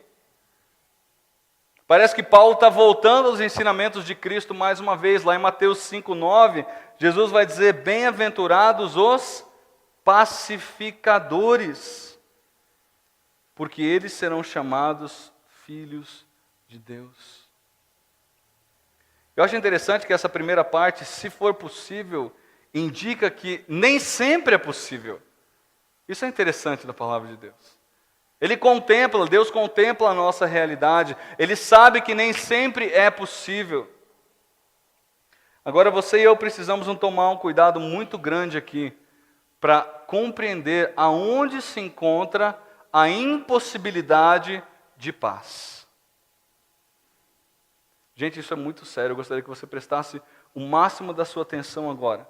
Parece que Paulo está voltando aos ensinamentos de Cristo mais uma vez. Lá em Mateus 5,9, Jesus vai dizer, bem-aventurados os pacificadores, porque eles serão chamados filhos de Deus. Eu acho interessante que essa primeira parte, se for possível, indica que nem sempre é possível. Isso é interessante da palavra de Deus. Deus contempla a nossa realidade. Ele sabe que nem sempre é possível. Agora você e eu precisamos tomar um cuidado muito grande aqui para compreender aonde se encontra a impossibilidade de paz. Gente, isso é muito sério. Eu gostaria que você prestasse o máximo da sua atenção agora.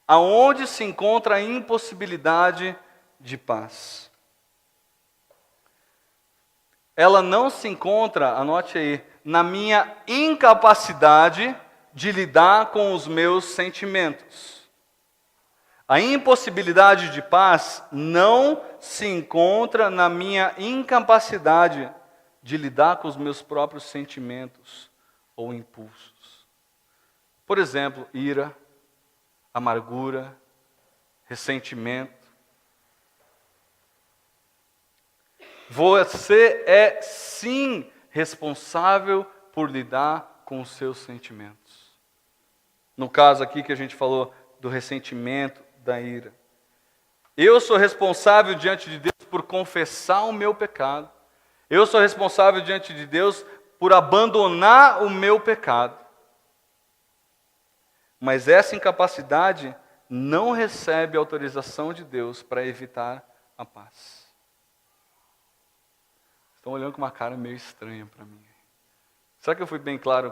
Aonde se encontra a impossibilidade de paz? Ela não se encontra, anote aí, na minha incapacidade de lidar com os meus sentimentos. A impossibilidade de paz não se encontra na minha incapacidade de lidar com os meus próprios sentimentos ou impulsos. Por exemplo, ira, amargura, ressentimento. Você é sim responsável por lidar com os seus sentimentos. No caso aqui que a gente falou do ressentimento, da ira. Eu sou responsável diante de Deus por confessar o meu pecado. Eu sou responsável diante de Deus por abandonar o meu pecado. Mas essa incapacidade não recebe autorização de Deus para evitar a paz. Estão olhando com uma cara meio estranha para mim. Será que eu fui bem claro?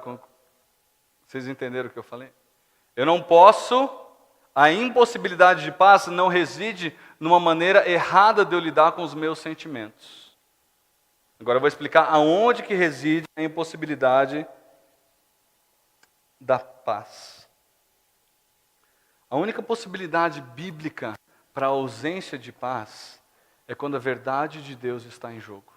Vocês entenderam o que eu falei? Eu não posso, a impossibilidade de paz não reside numa maneira errada de eu lidar com os meus sentimentos. Agora eu vou explicar aonde que reside a impossibilidade da paz. A única possibilidade bíblica para a ausência de paz é quando a verdade de Deus está em jogo.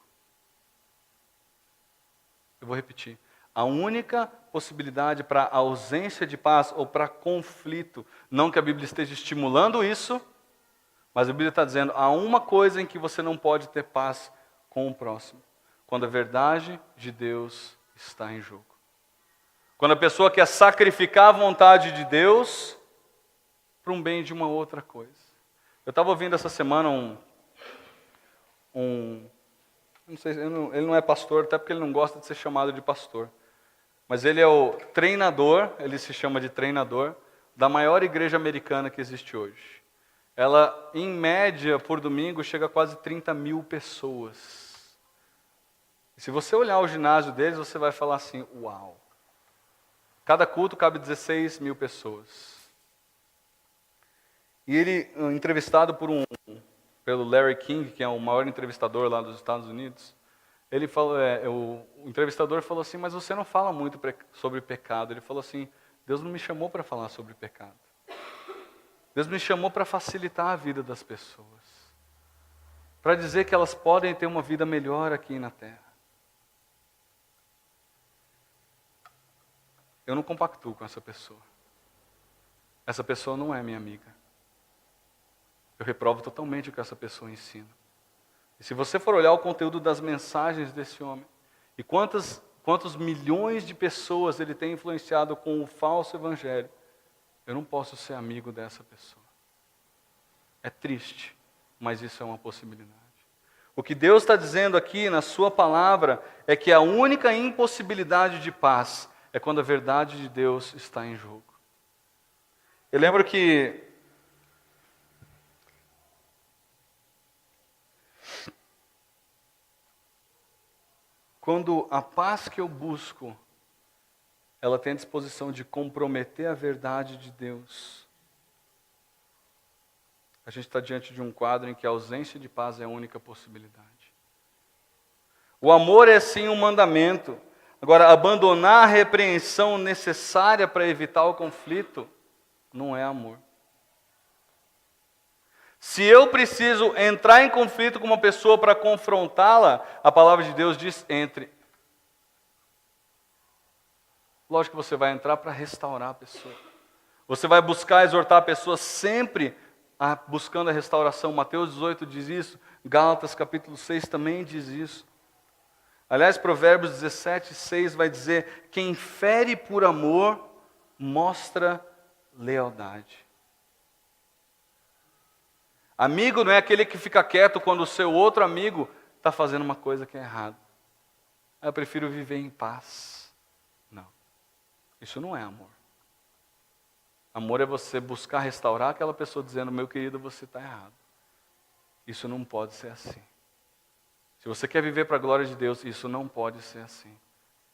Eu vou repetir. A única possibilidade para a ausência de paz ou para conflito, não que a Bíblia esteja estimulando isso, mas a Bíblia está dizendo, há uma coisa em que você não pode ter paz com o próximo, quando a verdade de Deus está em jogo. Quando a pessoa quer sacrificar a vontade de Deus para um bem de uma outra coisa. Eu estava ouvindo essa semana não sei, ele não é pastor, até porque ele não gosta de ser chamado de pastor. Mas ele é o treinador, ele se chama de treinador, da maior igreja americana que existe hoje. Ela, em média, por domingo, chega a quase 30 mil pessoas. E se você olhar o ginásio deles, você vai falar assim, uau. Cada culto cabe 16 mil pessoas. E ele, entrevistado pelo Larry King, que é o maior entrevistador lá dos Estados Unidos, ele falou, o entrevistador falou assim, mas você não fala muito sobre pecado. Ele falou assim, Deus não me chamou para falar sobre pecado. Deus me chamou para facilitar a vida das pessoas. Para dizer que elas podem ter uma vida melhor aqui na terra. Eu não compactuo com essa pessoa. Essa pessoa não é minha amiga. Eu reprovo totalmente o que essa pessoa ensina. E se você for olhar o conteúdo das mensagens desse homem, e quantos milhões de pessoas ele tem influenciado com o falso evangelho, eu não posso ser amigo dessa pessoa. É triste, mas isso é uma possibilidade. O que Deus está dizendo aqui na sua palavra é que a única impossibilidade de paz é quando a verdade de Deus está em jogo. Eu lembro que quando a paz que eu busco, ela tem a disposição de comprometer a verdade de Deus, a gente está diante de um quadro em que a ausência de paz é a única possibilidade. O amor é sim um mandamento. Agora, abandonar a repreensão necessária para evitar o conflito não é amor. Se eu preciso entrar em conflito com uma pessoa para confrontá-la, a palavra de Deus diz, entre. Lógico que você vai entrar para restaurar a pessoa. Você vai buscar exortar a pessoa sempre buscando a restauração. Mateus 18 diz isso, Gálatas capítulo 6 também diz isso. Aliás, Provérbios 17:6 vai dizer, quem fere por amor, mostra lealdade. Amigo não é aquele que fica quieto quando o seu outro amigo está fazendo uma coisa que é errada. Eu prefiro viver em paz. Não. Isso não é amor. Amor é você buscar restaurar aquela pessoa dizendo, meu querido, você está errado. Isso não pode ser assim. Se você quer viver para a glória de Deus, isso não pode ser assim.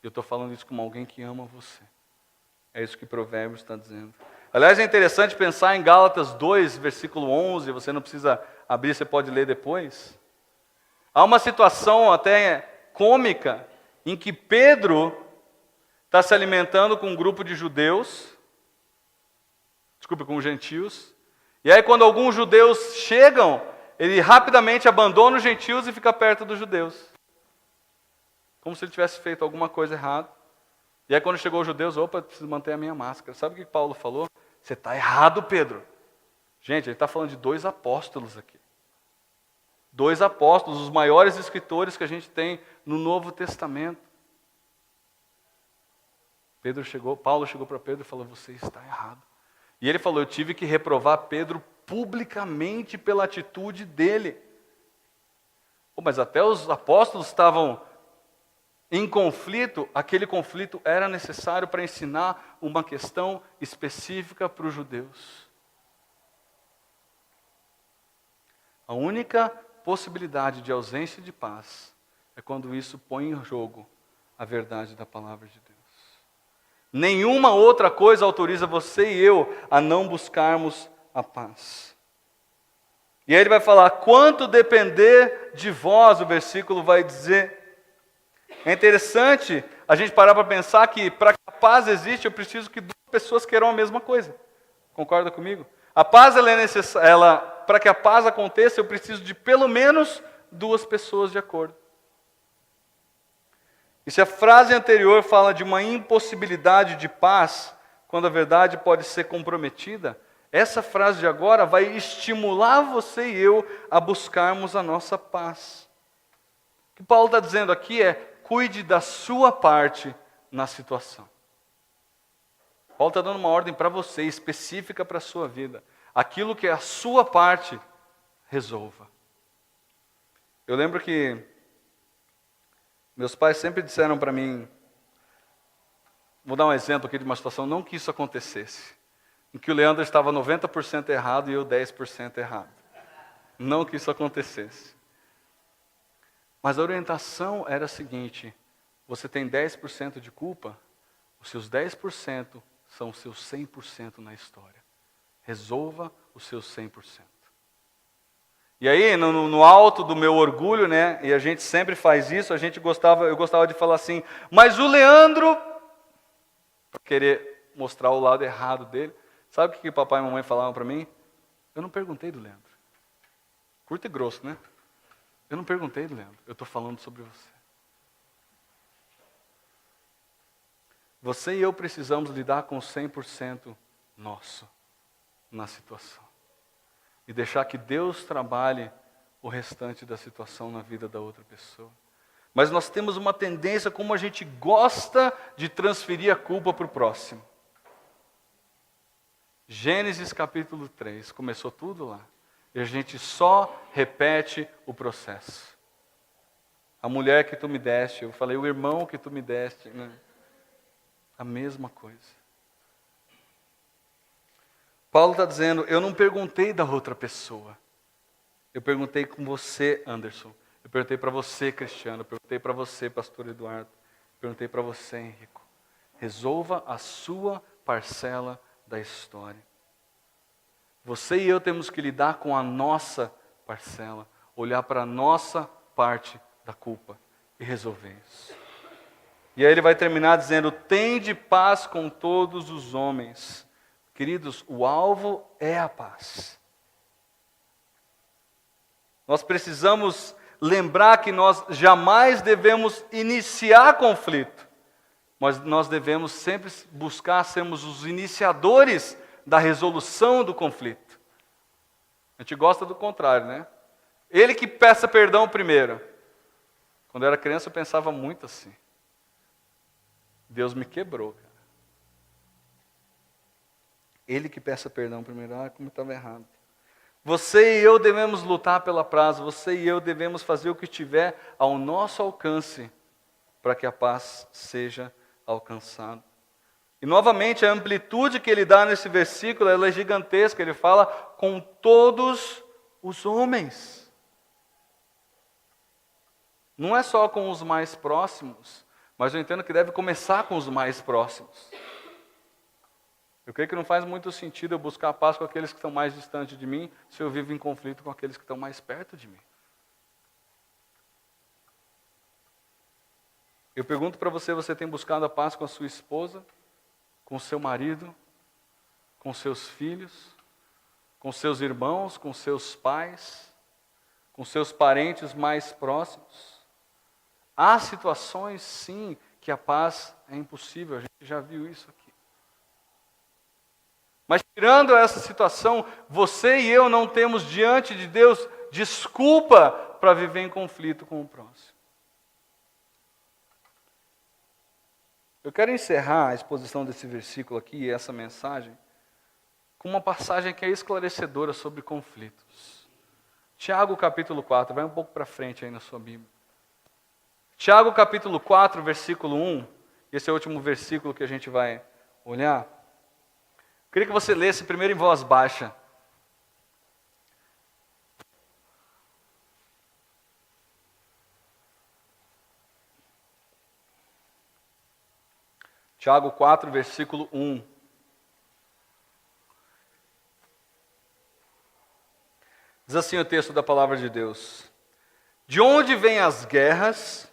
Eu estou falando isso como alguém que ama você. É isso que Provérbios está dizendo. Aliás, é interessante pensar em Gálatas 2, versículo 11, você não precisa abrir, você pode ler depois. Há uma situação até cômica, em que Pedro está se alimentando com um grupo de judeus, com gentios, e aí quando alguns judeus chegam, ele rapidamente abandona os gentios e fica perto dos judeus. Como se ele tivesse feito alguma coisa errada. E aí quando chegou os judeus, preciso manter a minha máscara. Sabe o que Paulo falou? Você está errado, Pedro. Gente, ele está falando de 2 apóstolos aqui. 2 apóstolos, os maiores escritores que a gente tem no Novo Testamento. Paulo chegou para Pedro e falou, você está errado. E ele falou, eu tive que reprovar Pedro publicamente pela atitude dele. Mas até os apóstolos estavam em conflito, aquele conflito era necessário para ensinar uma questão específica para os judeus. A única possibilidade de ausência de paz é quando isso põe em jogo a verdade da palavra de Deus. Nenhuma outra coisa autoriza você e eu a não buscarmos a paz. E aí ele vai falar, quanto depender de vós, o versículo vai dizer. É interessante a gente parar para pensar que para que a paz exista, eu preciso que duas pessoas queiram a mesma coisa. Concorda comigo? A paz ela é necessária, para que a paz aconteça, eu preciso de pelo menos duas pessoas de acordo. E se a frase anterior fala de uma impossibilidade de paz, quando a verdade pode ser comprometida, essa frase de agora vai estimular você e eu a buscarmos a nossa paz. O que Paulo está dizendo aqui é, cuide da sua parte na situação. Paulo está dando uma ordem para você, específica para a sua vida. Aquilo que é a sua parte, resolva. Eu lembro que meus pais sempre disseram para mim, vou dar um exemplo aqui de uma situação, não que isso acontecesse, em que o Leandro estava 90% errado e eu 10% errado. Não que isso acontecesse. Mas a orientação era a seguinte, você tem 10% de culpa, os seus 10% são os seus 100% na história. Resolva os seus 100%. E aí, no alto do meu orgulho, né, e a gente sempre faz isso, eu gostava de falar assim, mas o Leandro, para querer mostrar o lado errado dele, sabe o que papai e mamãe falavam para mim? Eu não perguntei do Leandro. Curto e grosso, né? Eu não perguntei do Leandro, eu estou falando sobre você. Você e eu precisamos lidar com 100% nosso na situação. E deixar que Deus trabalhe o restante da situação na vida da outra pessoa. Mas nós temos uma tendência, como a gente gosta de transferir a culpa para o próximo. Gênesis capítulo 3, começou tudo lá. E a gente só repete o processo. A mulher que tu me deste, eu falei, o irmão que tu me deste, né? A mesma coisa. Paulo está dizendo, eu não perguntei da outra pessoa. Eu perguntei com você, Anderson. Eu perguntei para você, Cristiano. Eu perguntei para você, pastor Eduardo. Eu perguntei para você, Henrico. Resolva a sua parcela da história. Você e eu temos que lidar com a nossa parcela. Olhar para a nossa parte da culpa e resolver isso. E aí ele vai terminar dizendo, tende paz com todos os homens. Queridos, o alvo é a paz. Nós precisamos lembrar que nós jamais devemos iniciar conflito, mas nós devemos sempre buscar sermos os iniciadores da resolução do conflito. A gente gosta do contrário, né? Ele que peça perdão primeiro. Quando eu era criança eu pensava muito assim. Deus me quebrou, cara. Ele que peça perdão primeiro. Como estava errado. Você e eu devemos lutar pela paz. Você e eu devemos fazer o que estiver ao nosso alcance para que a paz seja alcançada. E novamente a amplitude que ele dá nesse versículo ela é gigantesca. Ele fala com todos os homens. Não é só com os mais próximos, mas eu entendo que deve começar com os mais próximos. Eu creio que não faz muito sentido eu buscar a paz com aqueles que estão mais distantes de mim, se eu vivo em conflito com aqueles que estão mais perto de mim. Eu pergunto para você, você tem buscado a paz com a sua esposa, com o seu marido, com seus filhos, com seus irmãos, com seus pais, com seus parentes mais próximos? Há situações, sim, que a paz é impossível, a gente já viu isso aqui. Mas tirando essa situação, você e eu não temos diante de Deus desculpa para viver em conflito com o próximo. Eu quero encerrar a exposição desse versículo aqui, essa mensagem, com uma passagem que é esclarecedora sobre conflitos. Tiago capítulo 4, vai um pouco para frente aí na sua Bíblia. Tiago capítulo 4, versículo 1, esse é o último versículo que a gente vai olhar. Eu queria que você lesse primeiro em voz baixa. Tiago 4, versículo 1. Diz assim o texto da palavra de Deus: De onde vêm as guerras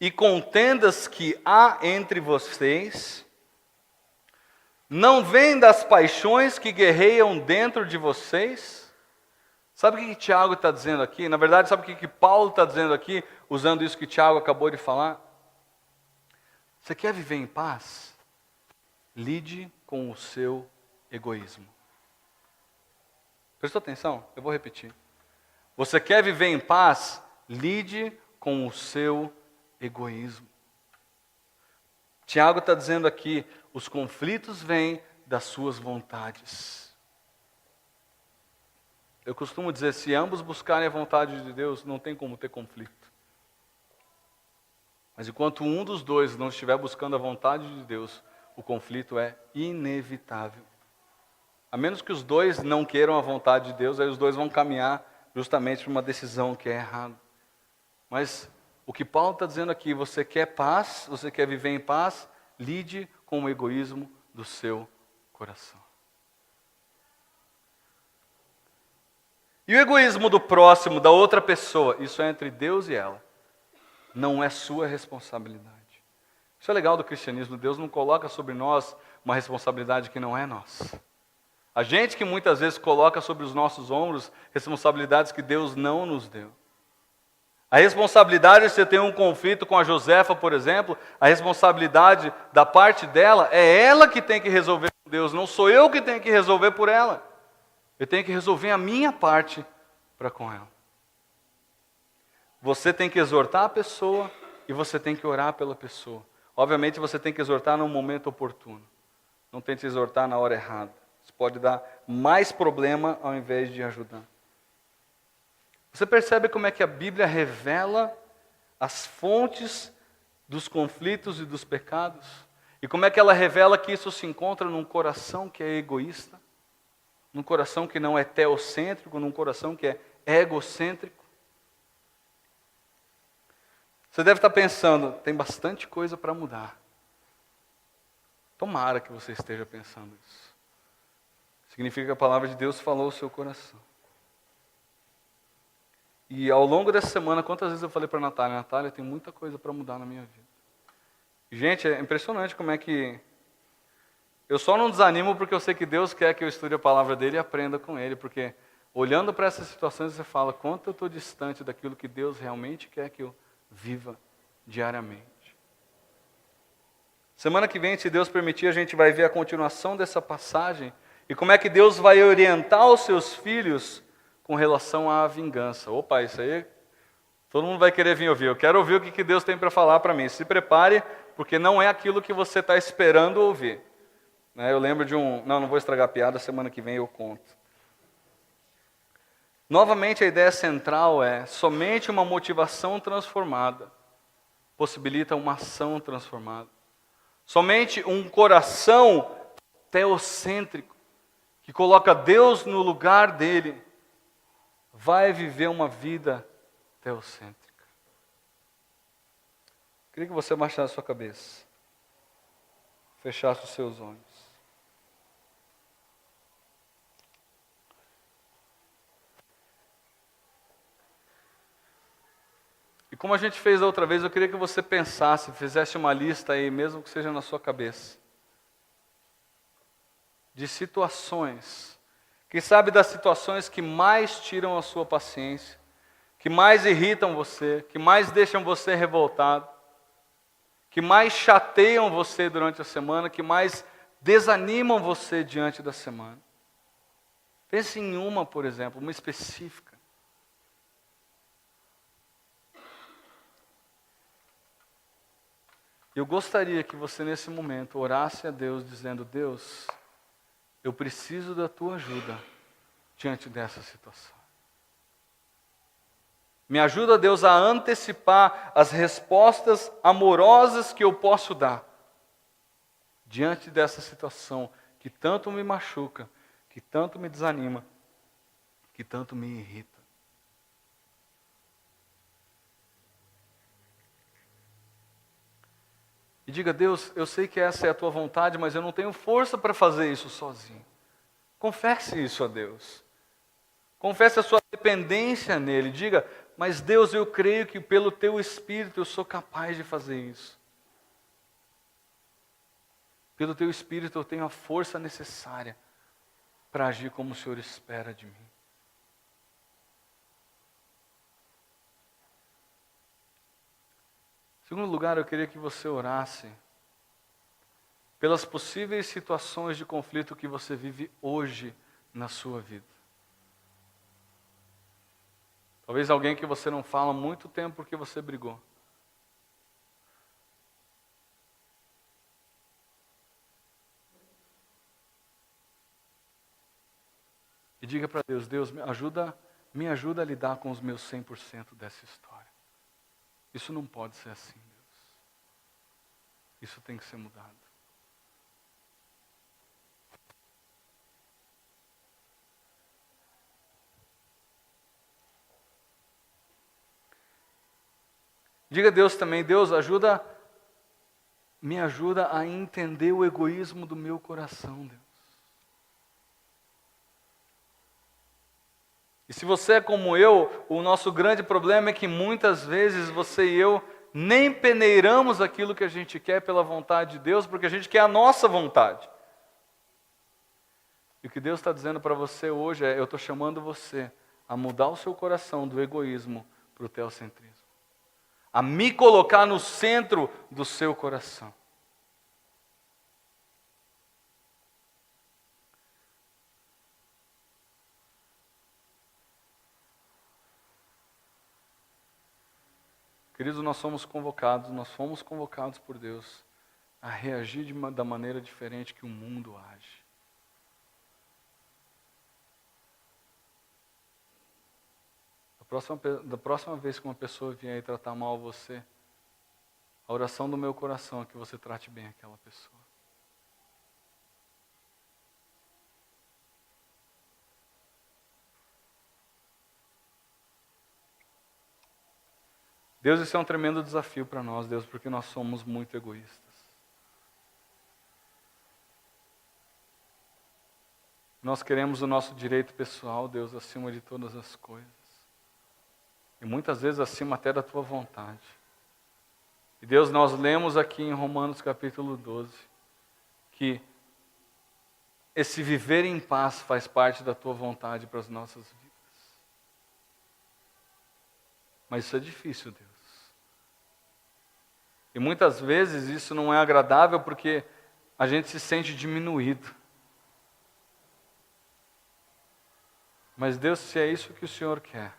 e contendas que há entre vocês? Não vêm das paixões que guerreiam dentro de vocês? Sabe o que Tiago está dizendo aqui? Na verdade, sabe o que Paulo está dizendo aqui, usando isso que Tiago acabou de falar? Você quer viver em paz? Lide com o seu egoísmo. Prestou atenção? Eu vou repetir. Você quer viver em paz? Lide com o seu egoísmo. Tiago está dizendo aqui, os conflitos vêm das suas vontades. Eu costumo dizer, se ambos buscarem a vontade de Deus, não tem como ter conflito. Mas enquanto um dos dois não estiver buscando a vontade de Deus, o conflito é inevitável. A menos que os dois não queiram a vontade de Deus, aí os dois vão caminhar justamente para uma decisão que é errada. Mas o que Paulo está dizendo aqui, você quer paz, você quer viver em paz, lide com o egoísmo do seu coração. E o egoísmo do próximo, da outra pessoa, isso é entre Deus e ela. Não é sua responsabilidade. Isso é legal do cristianismo. Deus não coloca sobre nós uma responsabilidade que não é nossa. A gente que muitas vezes coloca sobre os nossos ombros responsabilidades que Deus não nos deu. A responsabilidade de você ter um conflito com a Josefa, por exemplo, a responsabilidade da parte dela é ela que tem que resolver com Deus, não sou eu que tenho que resolver por ela. Eu tenho que resolver a minha parte para com ela. Você tem que exortar a pessoa e você tem que orar pela pessoa. Obviamente você tem que exortar no momento oportuno. Não tente exortar na hora errada. Isso pode dar mais problema ao invés de ajudar. Você percebe como é que a Bíblia revela as fontes dos conflitos e dos pecados? E como é que ela revela que isso se encontra num coração que é egoísta? Num coração que não é teocêntrico, num coração que é egocêntrico? Você deve estar pensando, tem bastante coisa para mudar. Tomara que você esteja pensando isso. Significa que a palavra de Deus falou ao seu coração. E ao longo dessa semana, quantas vezes eu falei para a Natália, tem muita coisa para mudar na minha vida. Gente, é impressionante como é que... Eu só não desanimo porque eu sei que Deus quer que eu estude a palavra dele e aprenda com ele, porque olhando para essas situações você fala, quanto eu estou distante daquilo que Deus realmente quer que eu viva diariamente. Semana que vem, se Deus permitir, a gente vai ver a continuação dessa passagem e como é que Deus vai orientar os seus filhos com relação à vingança. Opa, isso aí, todo mundo vai querer vir ouvir. Eu quero ouvir o que Deus tem para falar para mim. Se prepare, porque não é aquilo que você está esperando ouvir. Eu lembro de não vou estragar a piada, semana que vem eu conto. Novamente, a ideia central é somente uma motivação transformada possibilita uma ação transformada. Somente um coração teocêntrico, que coloca Deus no lugar dele, vai viver uma vida teocêntrica. Queria que você abaixasse a sua cabeça, fechasse os seus olhos. E como a gente fez da outra vez, eu queria que você pensasse, fizesse uma lista aí, mesmo que seja na sua cabeça, de situações, quem sabe das situações que mais tiram a sua paciência, que mais irritam você, que mais deixam você revoltado, que mais chateiam você durante a semana, que mais desanimam você diante da semana. Pense em uma, por exemplo, uma específica. Eu gostaria que você nesse momento orasse a Deus dizendo: Deus, eu preciso da tua ajuda diante dessa situação. Me ajuda, Deus, a antecipar as respostas amorosas que eu posso dar diante dessa situação que tanto me machuca, que tanto me desanima, que tanto me irrita. E diga: Deus, eu sei que essa é a tua vontade, mas eu não tenho força para fazer isso sozinho. Confesse isso a Deus. Confesse a sua dependência nele. Diga: mas Deus, eu creio que pelo teu Espírito eu sou capaz de fazer isso. Pelo teu Espírito eu tenho a força necessária para agir como o Senhor espera de mim. Em segundo lugar, eu queria que você orasse pelas possíveis situações de conflito que você vive hoje na sua vida. Talvez alguém que você não fala há muito tempo porque você brigou. E diga para Deus: Deus, me ajuda a lidar com os meus 100% dessa história. Isso não pode ser assim, Deus. Isso tem que ser mudado. Diga a Deus também: Deus, me ajuda a entender o egoísmo do meu coração, Deus. E se você é como eu, o nosso grande problema é que muitas vezes você e eu nem peneiramos aquilo que a gente quer pela vontade de Deus, porque a gente quer a nossa vontade. E o que Deus está dizendo para você hoje é: eu estou chamando você a mudar o seu coração do egoísmo para o teocentrismo. A me colocar no centro do seu coração. Queridos, nós fomos convocados por Deus a reagir da maneira diferente que o mundo age. Da próxima vez que uma pessoa vier e tratar mal você, a oração do meu coração é que você trate bem aquela pessoa. Deus, isso é um tremendo desafio para nós, Deus, porque nós somos muito egoístas. Nós queremos o nosso direito pessoal, Deus, acima de todas as coisas. E muitas vezes acima até da tua vontade. E Deus, nós lemos aqui em Romanos capítulo 12, que esse viver em paz faz parte da tua vontade para as nossas vidas. Mas isso é difícil, Deus. E muitas vezes isso não é agradável porque a gente se sente diminuído. Mas Deus, se é isso que o Senhor quer,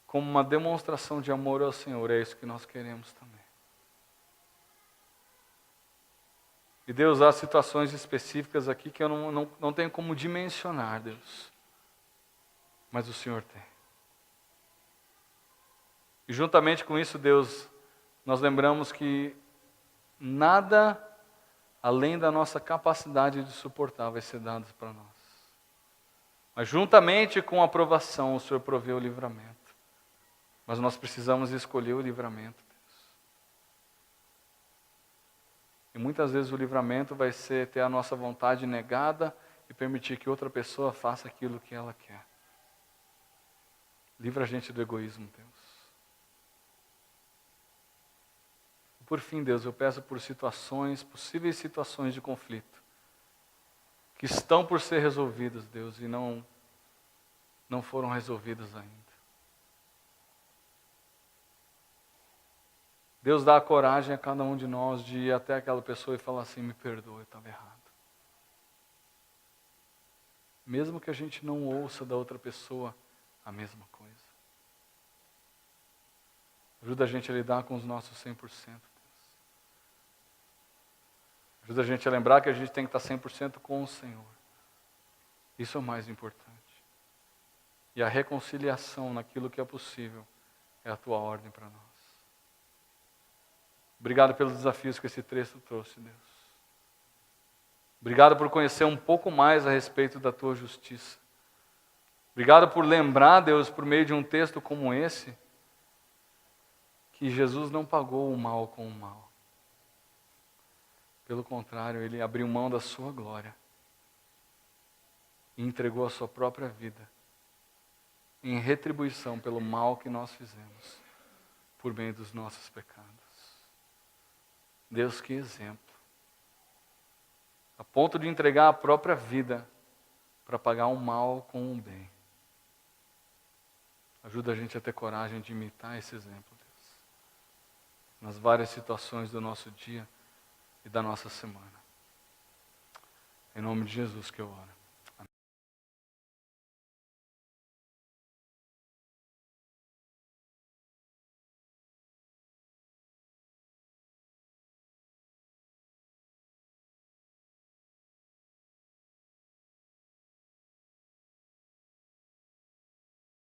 como uma demonstração de amor ao Senhor, é isso que nós queremos também. E Deus, há situações específicas aqui que eu não tenho como dimensionar, Deus. Mas o Senhor tem. E juntamente com isso, Deus, nós lembramos que nada além da nossa capacidade de suportar vai ser dado para nós. Mas juntamente com a aprovação, o Senhor provê o livramento. Mas nós precisamos escolher o livramento, Deus. E muitas vezes o livramento vai ser ter a nossa vontade negada e permitir que outra pessoa faça aquilo que ela quer. Livra a gente do egoísmo, Deus. Por fim, Deus, eu peço por possíveis situações de conflito, que estão por ser resolvidas, Deus, e não foram resolvidas ainda. Deus, dá a coragem a cada um de nós de ir até aquela pessoa e falar assim: me perdoa, eu estava errado. Mesmo que a gente não ouça da outra pessoa a mesma coisa. Ajuda a gente a lidar com os nossos 100%. Ajuda a gente a lembrar que a gente tem que estar 100% com o Senhor. Isso é o mais importante. E a reconciliação naquilo que é possível é a tua ordem para nós. Obrigado pelos desafios que esse texto trouxe, Deus. Obrigado por conhecer um pouco mais a respeito da tua justiça. Obrigado por lembrar, Deus, por meio de um texto como esse, que Jesus não pagou o mal com o mal. Pelo contrário, Ele abriu mão da sua glória e entregou a sua própria vida em retribuição pelo mal que nós fizemos por meio dos nossos pecados. Deus, que exemplo. A ponto de entregar a própria vida para pagar o mal com o bem. Ajuda a gente a ter coragem de imitar esse exemplo, Deus, nas várias situações do nosso dia e da nossa semana. Em nome de Jesus que eu oro.